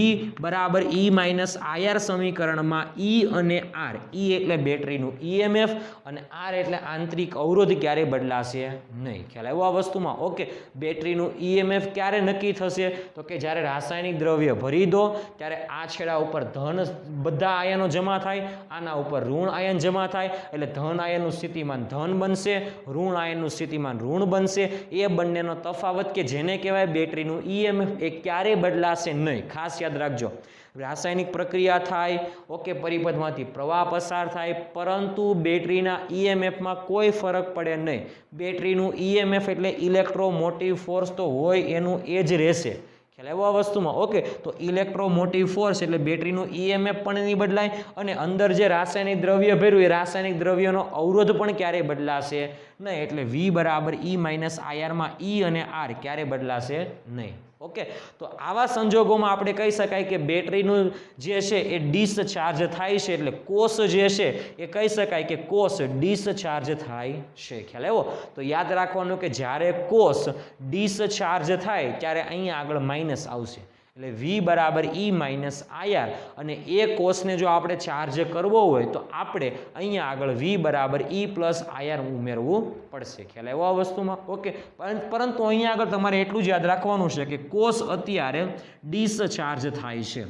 બરાબર E માઇનસ IR સમીકરણમાં E અને R, E એટલે બેટરીનું EMF અને R એટલે આંતરિક અવરોધ ક્યારે બદલાશે નહીં. ખ્યાલ આવ્યો આ વસ્તુમાં? ઓકે, બેટરીનું EMF ક્યારે નક્કી થશે? તો કે જ્યારે રાસાયણિક દ્રવ્ય ભરી દો ત્યારે આ છેડા ઉપર ધન બધા આયનો જમા થાય, આના ઉપર ઋણ આયન જમા થાય, એટલે ધન આયનનું સ્થિતિમાન ધન બનશે, ઋણ આયનનું સ્થિતિમાન ઋણ બનશે. એ બંનેનો તફાવત કે જેને કહેવાય બેટરીનું EMF એ ક્યારે બદલાશે નહીં, खास याद राखजो रासायनिक प्रक्रिया थाय ओके परिपथमांथी प्रवाह पसार थाय परंतु बेटरीना ईएमएफ में कोई फरक पड़े नहीं। बेटरीनुं ईएमएफ एटले इलेक्ट्रोमोटिव फोर्स तो होय एनुं ए ज रहेशे। ख्याल आव्यो आ वस्तुमां? ओके तो इलेक्ट्रोमोटिव फोर्स एटले बेटरीनुं ईएमएफ पण नहीं बदलाय अने अंदर जे रासायनिक द्रव्य भर्युं ए रासायनिक द्रव्यनो अवरोध पण क्यारे बदलाशे नहीं। एटले V बराबर E माइनस IR में E अने R क्यारे बदलाशे नहीं। ओके तो आवा संजोगोमां आपणे कही शकाय के बेटरीनुं जे छे ए डिस्चार्ज थाय छे एटले कोष जे छे ए कही शकाय के कोष डिस्चार्ज थाय छे। ख्याल आव्यो? तो याद राखवानुं के ज्यारे कोष डिस्चार्ज थाय त्यारे अहींया आगळ माइनस आवशे एटले V बराबर E माइनस IR अने ए कोषने जो आपणे चार्ज करवो होय तो आपणे अहींया आगळ V बराबर E प्लस IR उमेरवुं पड़शे। ख्याल आव्यो आ वस्तुमां? ओके परंतु अहींया आगळ तमारे एटલું જ યાદ રાખવાનું છે કે કોષ અત્યારે ડિસ્ચાર્જ થાય છે।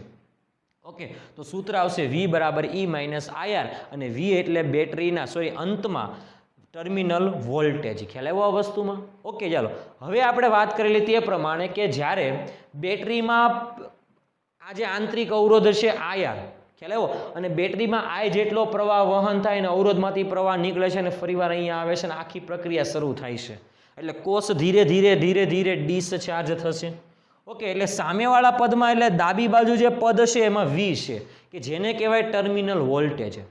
ओके तो सूत्र आवशे V बराबर E माइनस IR अने V एटले बेटरीना अंतमां टर्मिनल वोल्टेज। ख्याल आव्यो आ वस्तुमां? ओके चलो हवे आपणे वात करेली ते प्रमाणे के ज्यारे बेटरीमां आ जे आंतरिक अवरोध छे IR ख्याल आव्यो अने बेटरीमां I जेटलो प्रवाह वहन थाय ने अवरोधमांथी प्रवाह निकळे छे अने फरीवार अहींया आवे छे अने आखी प्रक्रिया शरू थाय छे एटले कोष धीरे धीरे धीरे धीरे डिस्चार्ज थशे। ओके एटले सामेवाळा पदमां एटले डाबी बाजू जे पद छे एमां V छे के जेने कहेवाय टर्मिनल वोल्टेज।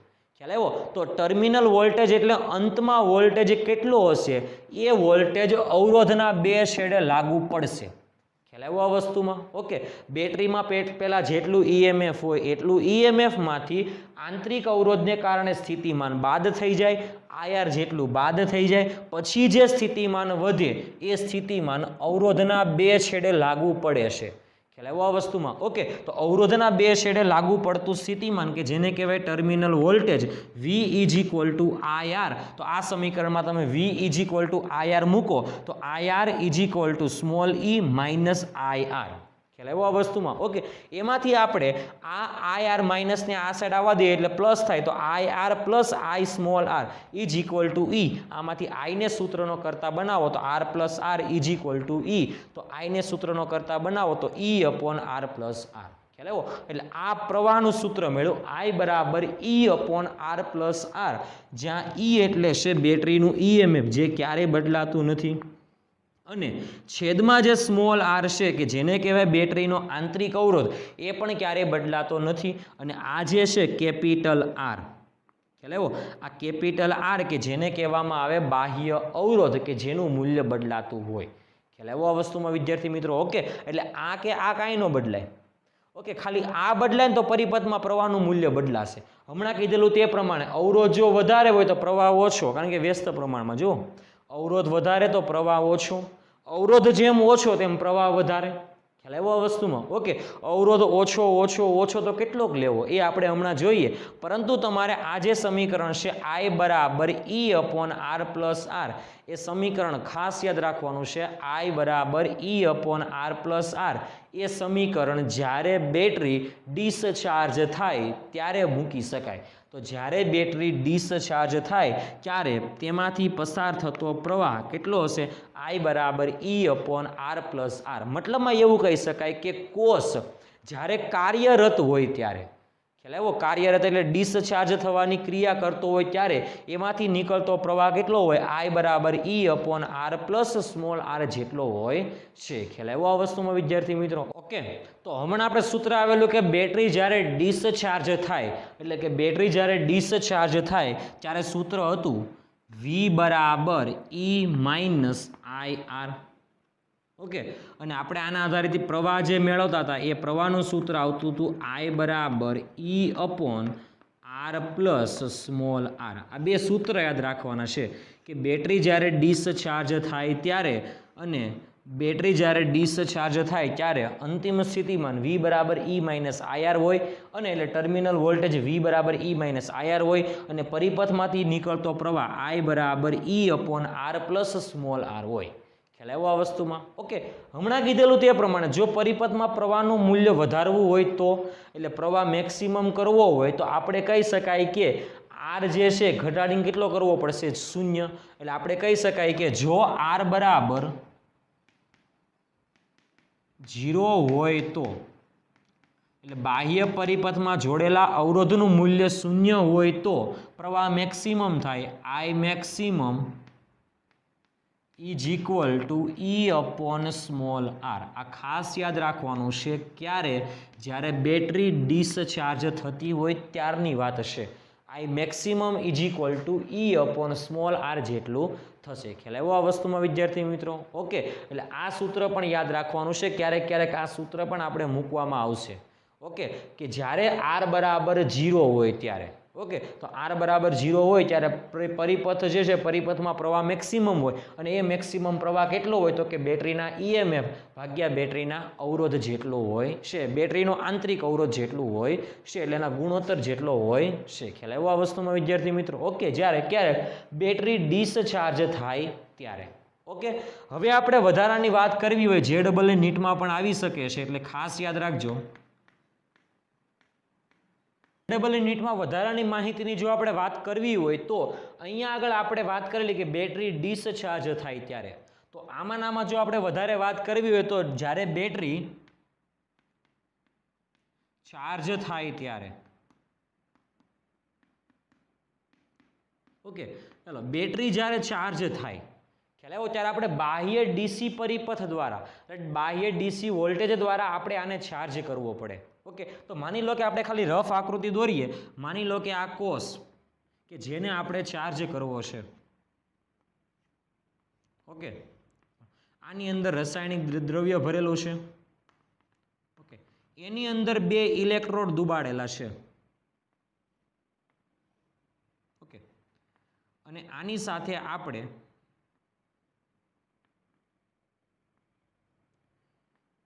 ख्याल आव्यो? तो टर्मिनल वोल्टेज एटले अंतमां वोल्टेज केटलो हशे ए वोल्टेज अवरोधना बे छेडे लागू पड़शे। ख्याल आव्यो आ वस्तुमां? ओके बेटरीमां पेला जेटલું ईएमएफ होय एटલું ईएमएफ मांथी आंतरिक अवरोधने कारणे स्थितिमान बाद थई जाय IR जेटલું बाद थई जाय पछी जे स्थितिमान वधे ए स्थितिमान अवरोधना बे छेडे लागू पड़े छे। ख्याल आव्यो आ वस्तुमां? ओके तो अवरोधना बे छेडे लागू पड़तुं स्थितिमान के जेने कहेवाय terminal voltage V is equal to IR। तो आ समीकरणमां तमे V is equal to IR मूको तो IR is equal to small e minus IR। ख्याल आव्यो आ वस्तुमां? ओके एमांथी आपणे आ IR माइनस ने आ साइड आववा दीए एटले प्लस थाय तो IR plus I small r is equal to E। आमांथी I ने सूत्रनो करता बनावो तो R plus R is equal to E। तो I ने सूत्रनो करता बनावो तो E upon R plus R। ख्याल आव्यो? एटले आ प्रवाहनुं सूत्र मेळ्युं I बराबर E upon R plus R ज्यां E एटले छे बेटरीनुं EMF जे क्यारे बदलातुं नथी अने छेदमां जे स्मॉल r छे के जेने कहेवाय बेटरीनो आंतरिक अवरोध ए पण क्यारे बदलातो नथी अने आ जे छे केपिटल R। ख्याल आव्यो? आ केपिटल R के जेने कहेवामां आवे बाह्य अवरोध के जेनुं मूल्य बदलातुं होय। ख्याल आव्यो आ वस्तुमां विद्यार्थी मित्रों? ओके एटले आ के आ कांई न बदलाय। ओके खाली आ बदलाय तो परिपथमां प्रवाहनुं मूल्य बदलाशे। हमणां कीधेलुं ते प्रमाणे अवरोध जो वधारे होय तो प्रवाह ओछो कारण के व्यस्त प्रमाणमां जो अवरोध वधारे तो प्रवाह ओछो अवरोध जेम ओछो तेम प्रवाह वधारे। ख्याल आव्यो आ वस्तुमां? ओके अवरोध ओछो ओछो ओछो तो केटलोक लेवो ए आपणे हमणां जोईए परंतु तमारे आ जे समीकरण छे I बराबर E upon R plus R ए समीकरण खास याद राखवानुं छे I बराबर E upon R plus R ए समीकरण ज्यारे बेटरी डिस्चार्ज थाय त्यारे मूकी शकाय। तो ज्यारे बेटरी डिस्चार्ज थाय त्यारे तेमांथी पसार थतो प्रवाह केटलो हशे I बराबर E upon R plus R। मतलबमां एवुं कही शकाय के कोष ज्यारे कार्यरत होय त्यारे ख्याल आव्यो? कार्यरत एटले डिस्चार्ज थवानी क्रिया करतो होय त्यारे एमांथी निकळतो प्रवाह केटलो होय I बराबर E upon R plus small r जेटलो होय छे। ख्याल आव्यो आ वस्तुमां विद्यार्थी मित्रों? ओके तो हमणां आपणे सूत्र आवेलुं के बेटरी ज्यारे डिस्चार्ज थाय एटले के बेटरी ज्यारे डिस्चार्ज थाय त्यारे सूत्र हतुं V बराबर E माइनस IR। ओके अने आपणे आना आधारित प्रवाह जे मेळवता हता ए प्रवाहनुं सूत्र आवतुं हतुं I बराबर E upon R plus small r। आ बे सूत्र याद राखवाना छे के बेटरी ज्यारे डिस्चार्ज थाय त्यारे अने बेटरी ज्यारे डिस्चार्ज थाय त्यारे अंतिम स्थितिमान V बराबर E माइनस IR होय अने एटले टर्मिनल वोल्टेज V बराबर E माइनस IR होय अने परिपथमांथी निकळतो प्रवाह I बराबर E upon R plus small r होय। ख्याल आव्यो आ वस्तुमां? ओके हमणां कीधेलुं ते प्रमाणे जो परिपथमां प्रवाहनुं मूल्य वधारवुं होय तो एटले प्रवाह मेक्सिमम करवो होय तो आपणे कही शकाय के R जे छे घटाडीने केटलो करवो पड़शे 0 एटले आपणे कही शकाय के जो R बराबर 0 होय तो એટલે બાહ્ય પરિપથમાં જોડેલા અવરોધનું મૂલ્ય 0 હોય તો પ્રવાહ મેક્સિમમ થાય. I maximum is equal to E upon small r. આ ખાસ યાદ રાખવાનું છે. ક્યારે? જ્યારે બેટરી ડિસ્ચાર્જ થતી હોય ત્યારની વાત હશે. I maximum is equal to E upon small r જેટલું થશે. ખ્યાલ આવ્યો આ વસ્તુમાં વિદ્યાર્થી મિત્રો? ઓકે, એટલે આ સૂત્ર પણ યાદ રાખવાનું છે. ક્યારેક ક્યારેક આ સૂત્ર પણ આપણે મૂકવામાં આવશે. ઓકે, કે જ્યારે આર બરાબર 0 હોય ત્યારે. ઓકે, તો આર બરાબર 0 હોય ત્યારે પરિપથ જે છે પરિપથમાં પ્રવાહ મેક્સિમમ હોય અને એ મેક્સિમમ પ્રવાહ કેટલો હોય તો કે બેટરીના EMF ભાગ્યા બેટરીના અવરોધ જેટલો હોય છે. બેટરીનો આંતરિક અવરોધ જેટલું હોય છે એટલે એના ગુણોત્તર જેટલો હોય છે. ખ્યાલ આવ્યો આ વસ્તુમાં વિદ્યાર્થી મિત્રો? ઓકે, જ્યારે ક્યારેક બેટરી ડિસ્ચાર્જ થાય ત્યારે. ઓકે, હવે આપણે વધારાની વાત કરવી હોય JEE નીટમાં પણ આવી શકે છે એટલે ખાસ યાદ રાખજો. નીટમાં વધારાની માહિતીની જો આપણે વાત કરવી હોય તો અહીંયા આગળ આપણે વાત કરેલી કે બેટરી ડિસ્ચાર્જ થાય ત્યારે. તો આમાં જો આપણે વધારે વાત કરવી હોય તો જ્યારે બેટરી ચાર્જ થાય ત્યારે. ઓકે, ચાલો, બેટરી જ્યારે ચાર્જ થાય ખ્યાલ આવ્યો ત્યારે આપણે બાહ્ય ડીસી પરિપથ દ્વારા બાહ્ય ડીસી વોલ્ટેજ દ્વારા આપણે આને ચાર્જ કરવો પડે. ઓકે, તો માની લો કે આપણે ખાલી રફ આકૃતિ દોરીએ. માની લો કે આ કોષ કે જેને આપણે ચાર્જ કરવો છે. ઓકે, આની અંદર રાસાયણિક દ્રવ્ય ભરેલું છે. ઓકે, એની અંદર 2 ઇલેક્ટ્રોડ દુબાડેલા છે. ઓકે, અને આની સાથે આપણે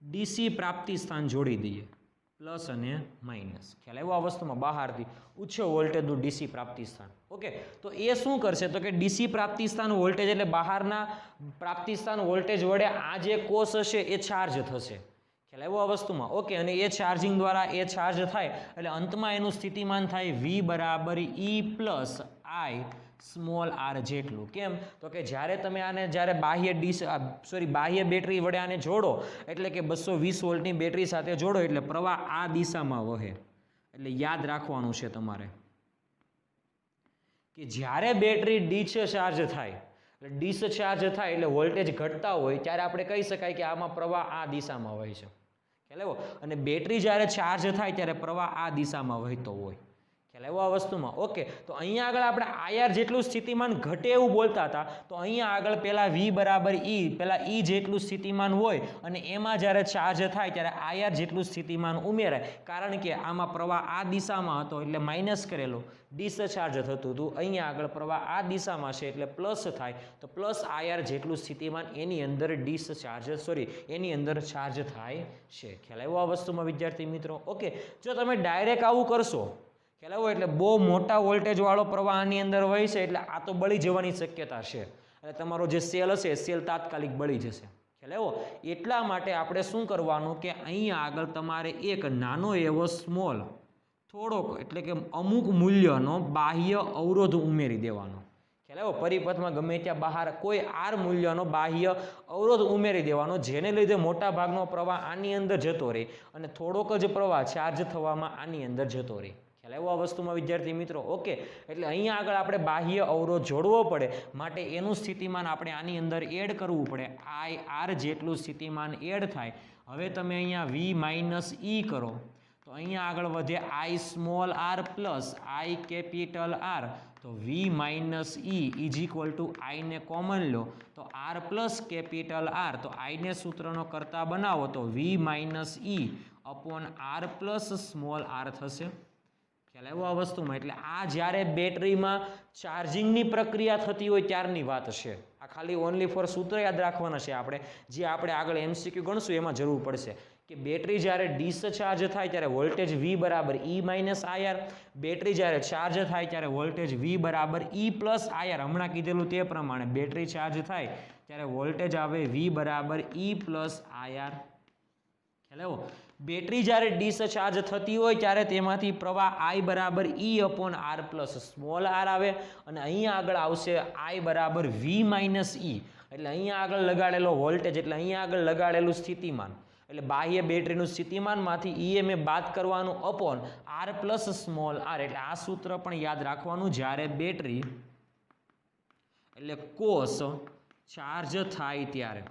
ડીસી પ્રાપ્તિ સ્થાન જોડી દઈએ, પ્લસ અને માઇનસ. ખ્યાલ આવ્યો આ વસ્તુમાં? બહારથી ઉચ્ચ વોલ્ટેજનું ડીસી પ્રાપ્તિ સ્થાન. ઓકે, તો એ શું કરશે તો કે ડીસી પ્રાપ્તિ સ્થાન વોલ્ટેજ એટલે બહારના પ્રાપ્તિ સ્થાન વોલ્ટેજ વડે આ જે કોષ હશે એ ચાર્જ થશે. ખ્યાલ આવ્યો આ વસ્તુમાં? ઓકે, અને એ ચાર્જિંગ દ્વારા એ ચાર્જ થાય એટલે અંતમાં એનું સ્થિતિમાન થાય V બરાબર E plus I small r જેટલું. કેમ તો કે જ્યારે તમે આને જ્યારે બાહ્ય બેટરી વડે આને જોડો એટલે કે 220 વોલ્ટની બેટરી સાથે જોડો એટલે પ્રવાહ આ દિશામાં વહે. એટલે યાદ રાખવાનું છે તમારે કે જ્યારે બેટરી ડિસ્ચાર્જ થાય એટલે વોલ્ટેજ ઘટતા હોય ત્યારે આપણે કહી શકાય કે આમાં પ્રવાહ આ દિશામાં વહે છે. ખ્યાલ આવ્યો? અને બેટરી જ્યારે ચાર્જ થાય ત્યારે પ્રવાહ આ દિશામાં વહેતો હોય. ખ્યાલ આવ્યો આ વસ્તુમાં? ઓકે, તો અહીંયા આગળ આપણે IR જેટલું સ્થિતિમાન ઘટે એવું બોલતા હતા. તો અહીંયા આગળ પહેલા V બરાબર E, પહેલા E જેટલું સ્થિતિમાન હોય અને એમાં જ્યારે ચાર્જ થાય ત્યારે IR જેટલું સ્થિતિમાન ઉમેરાય. કારણ કે આમાં પ્રવાહ આ દિશામાં હતો એટલે માઇનસ કરેલો, ડિસ્ચાર્જ થતું હતું. અહીંયા આગળ પ્રવાહ આ દિશામાં છે એટલે પ્લસ થાય તો પ્લસ IR જેટલું સ્થિતિમાન એની અંદર એની અંદર ચાર્જ થાય છે. ખ્યાલ આવ્યો આ વસ્તુમાં વિદ્યાર્થી મિત્રો? ઓકે, જો તમે ડાયરેક્ટ આવું કરશો ખ્યાલ આવ્યો એટલે બહુ મોટા વોલ્ટેજ વાળો પ્રવાહ આની અંદર હોય છે એટલે આ તો બળી જવાની શક્યતા છે. એટલે તમારો જે સેલ હશે સેલ તાત્કાલિક બળી જશે. ખ્યાલ આવ્યો? એટલા માટે આપણે શું કરવાનું કે અહીંયા આગળ તમારે એક નાનો એવો સ્મોલ થોડોક એટલે કે અમુક મૂલ્યનો બાહ્ય અવરોધ ઉમેરી દેવાનો. ખ્યાલ આવ્યો? પરિપથમાં ગમે ત્યાં બહાર કોઈ આર મૂલ્યનો બાહ્ય અવરોધ ઉમેરી દેવાનો જેને લીધે મોટા ભાગનો પ્રવાહ આની અંદર જતો રહે અને થોડોક જ પ્રવાહ ચાર્જ થવામાં આની અંદર જતો રહે. ખ્યાલ આવ્યો આ વસ્તુમાં વિદ્યાર્થી મિત્રો? ઓકે, એટલે અહીંયા આગળ આપણે બાહ્ય અવરોધ જોડવો પડે માટે એનું સ્થિતિમાન આપણે આની અંદર એડ કરવું પડે. IR જેટલું સ્થિતિમાન એડ થાય. હવે તમે અહીંયા V માઇનસ E કરો તો અહીંયા આગળ વધે I small r plus I capital R. તો V minus E is equal two I ને કોમન લો તો R પ્લસ કેપિટલ R. તો I ને સૂત્રનો કરતા બનાવો તો V minus E upon R plus small r થશે. ખ્યાલ આવ્યો આ વસ્તુમાં? એટલે આ જ્યારે બેટરીમાં ચાર્જિંગની પ્રક્રિયા થતી હોય ત્યારની વાત છે. આ ખાલી ઓનલી ફોર સૂત્ર યાદ રાખવાના છે આપણે, જે આપણે આગળ MCQ ગણશું એમાં જરૂર પડશે કે બેટરી જ્યારે ડિસ્ચાર્જ થાય ત્યારે વોલ્ટેજ V બરાબર E માઇનસ IR. બેટરી જ્યારે ચાર્જ થાય ત્યારે વોલ્ટેજ V બરાબર E પ્લસ IR. હમણાં કીધેલું તે પ્રમાણે બેટરી ચાર્જ થાય ત્યારે વોલ્ટેજ આવે V બરાબર E પ્લસ IR. ખ્યાલ આવ્યો? બેટરી જ્યારે ડિસ્ચાર્જ થતી હોય ત્યારે તેમાંથી પ્રવાહ I બરાબર E upon R plus small r આવે અને અહીંયા આગળ આવશે I બરાબર V માઇનસ E. એટલે અહીંયા આગળ લગાડેલો વોલ્ટેજ એટલે અહીંયા આગળ લગાડેલું સ્થિતિમાન એટલે બાહ્ય બેટરીનું સ્થિતિમાનમાંથી EMF બાદ કરવાનું upon R plus small r, એટલે આ સૂત્ર પણ યાદ રાખવાનું. જ્યારે બેટરી એટલે કોષ ચાર્જ થાય ત્યારે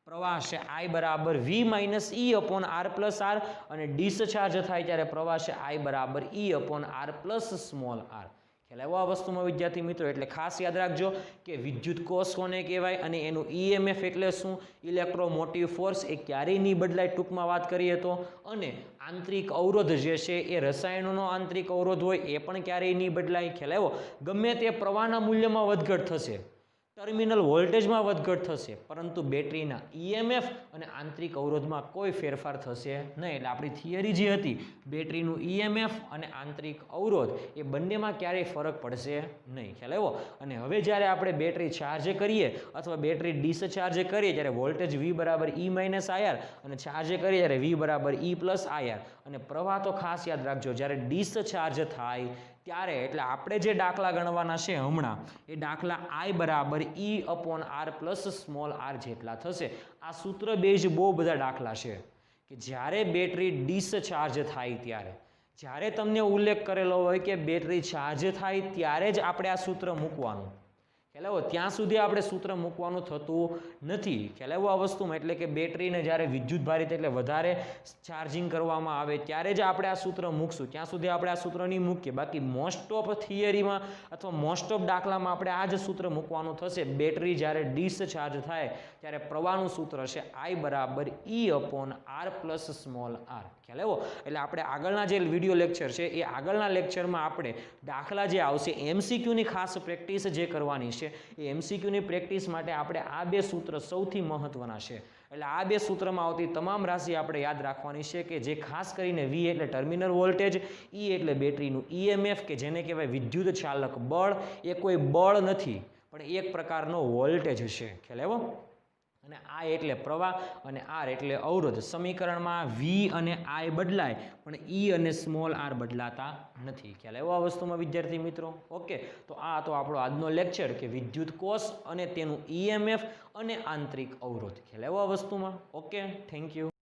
પ્રવાહ છે I બરાબર V minus E upon R plus R, અને ડિસ્ચાર્જ થાય ત્યારે પ્રવાહ છે I બરાબર E upon R plus small r. ખ્યાલ આવ્યો આ વસ્તુમાં વિદ્યાર્થી મિત્રો? એટલે ખાસ યાદ રાખજો કે વિદ્યુત કોષ કોને કહેવાય અને એનું EMF એટલે શું, ઇલેક્ટ્રોમોટિવ ફોર્સ એ ક્યારેય નહીં બદલાય ટૂંકમાં વાત કરીએ તો. અને આંતરિક અવરોધ જે છે એ રસાયણોનો આંતરિક અવરોધ હોય એ પણ ક્યારેય નહીં બદલાય. ખ્યાલ આવ્યો? ગમે તે પ્રવાહના મૂલ્યમાં વધઘટ થશે, ટર્મિનલ વોલ્ટેજમાં વધઘટ થશે, પરંતુ બેટરીના EMF અને આંતરિક અવરોધમાં કોઈ ફેરફાર થશે નહીં. એટલે આપણી થિયરી જે હતી બેટરીનું EMF અને આંતરિક અવરોધ એ બંનેમાં ક્યારેય ફરક પડશે નહીં. ખ્યાલ આવ્યો? અને હવે જ્યારે આપણે બેટરી ચાર્જ કરીએ અથવા બેટરી ડિસ્ચાર્જ કરીએ ત્યારે વોલ્ટેજ V બરાબર E માઇનસ IR અને ચાર્જ કરીએ ત્યારે V બરાબર E પ્લસ IR. અને પ્રવાહ તો ખાસ યાદ રાખજો, જ્યારે ડિસ્ચાર્જ થાય ત્યારે, એટલે આપણે જે દાખલા ગણવાના છે હમણાં, એ દાખલા I બરાબર E upon R plus small r જેટલા થશે. આ સૂત્ર બેઝ બહુ બધા દાખલા છે કે જ્યારે બેટરી ડિસ્ચાર્જ થાય ત્યારે, જ્યારે તમને ઉલ્લેખ કરેલો હોય કે બેટરી ચાર્જ થાય ત્યારે જ આપણે આ સૂત્ર મૂકવાનું. ખ્યાલ આવ્યો? ત્યાં સુધી આપણે સૂત્ર મૂકવાનું થતું નથી. ખ્યાલ આવ્યો આ વસ્તુમાં? એટલે કે બેટરીને જ્યારે વિદ્યુત ભારિત એટલે વધારે ચાર્જિંગ કરવામાં આવે ત્યારે જ આપણે આ સૂત્ર મૂકશું, ત્યાં સુધી આપણે આ સૂત્ર નહીં મૂકીએ. બાકી મોસ્ટ ઓફ થિયરીમાં અથવા મોસ્ટ ઓફ દાખલામાં આપણે આ જ સૂત્ર મૂકવાનું થશે. બેટરી જ્યારે ડિસ્ચાર્જ થાય ત્યારે પ્રવાહનું સૂત્ર છે I બરાબર E upon R plus small r. ખ્યાલ આવ્યો? એટલે આપણે આગળના જે વિડીયો લેક્ચર છે એ આગળના લેક્ચરમાં આપણે દાખલા જે આવશે MCQની ખાસ પ્રેક્ટિસ જે કરવાની છે, એ MCQની પ્રેક્ટિસ માટે આપણે આ બે સૂત્ર સૌથી મહત્વના છે. એટલે આ બે સૂત્રમાં આવતી તમામ રાશિ આપણે યાદ રાખવાની છે કે જે ખાસ કરીને V એટલે ટર્મિનલ વોલ્ટેજ, E એટલે બેટરીનું EMF કે જેને કહેવાય વિદ્યુત ચાલક બળ. એ કોઈ બળ નથી પણ એક પ્રકારનો વોલ્ટેજ છે. ખ્યાલ આવ્યો? અને I એટલે પ્રવાહ અને R એટલે અવરોધ. સમીકરણમાં V અને I બદલાય પણ E અને સ્મોલ r બદલાતા નથી. ખ્યાલ આવ્યો આ વસ્તુમાં વિદ્યાર્થી મિત્રો? ઓકે, તો આ તો આપણો આજનો લેક્ચર કે વિદ્યુત કોષ અને તેનું EMF અને આંતરિક અવરોધ. ખ્યાલ આવ્યો આ વસ્તુમાં? Okay, thank you.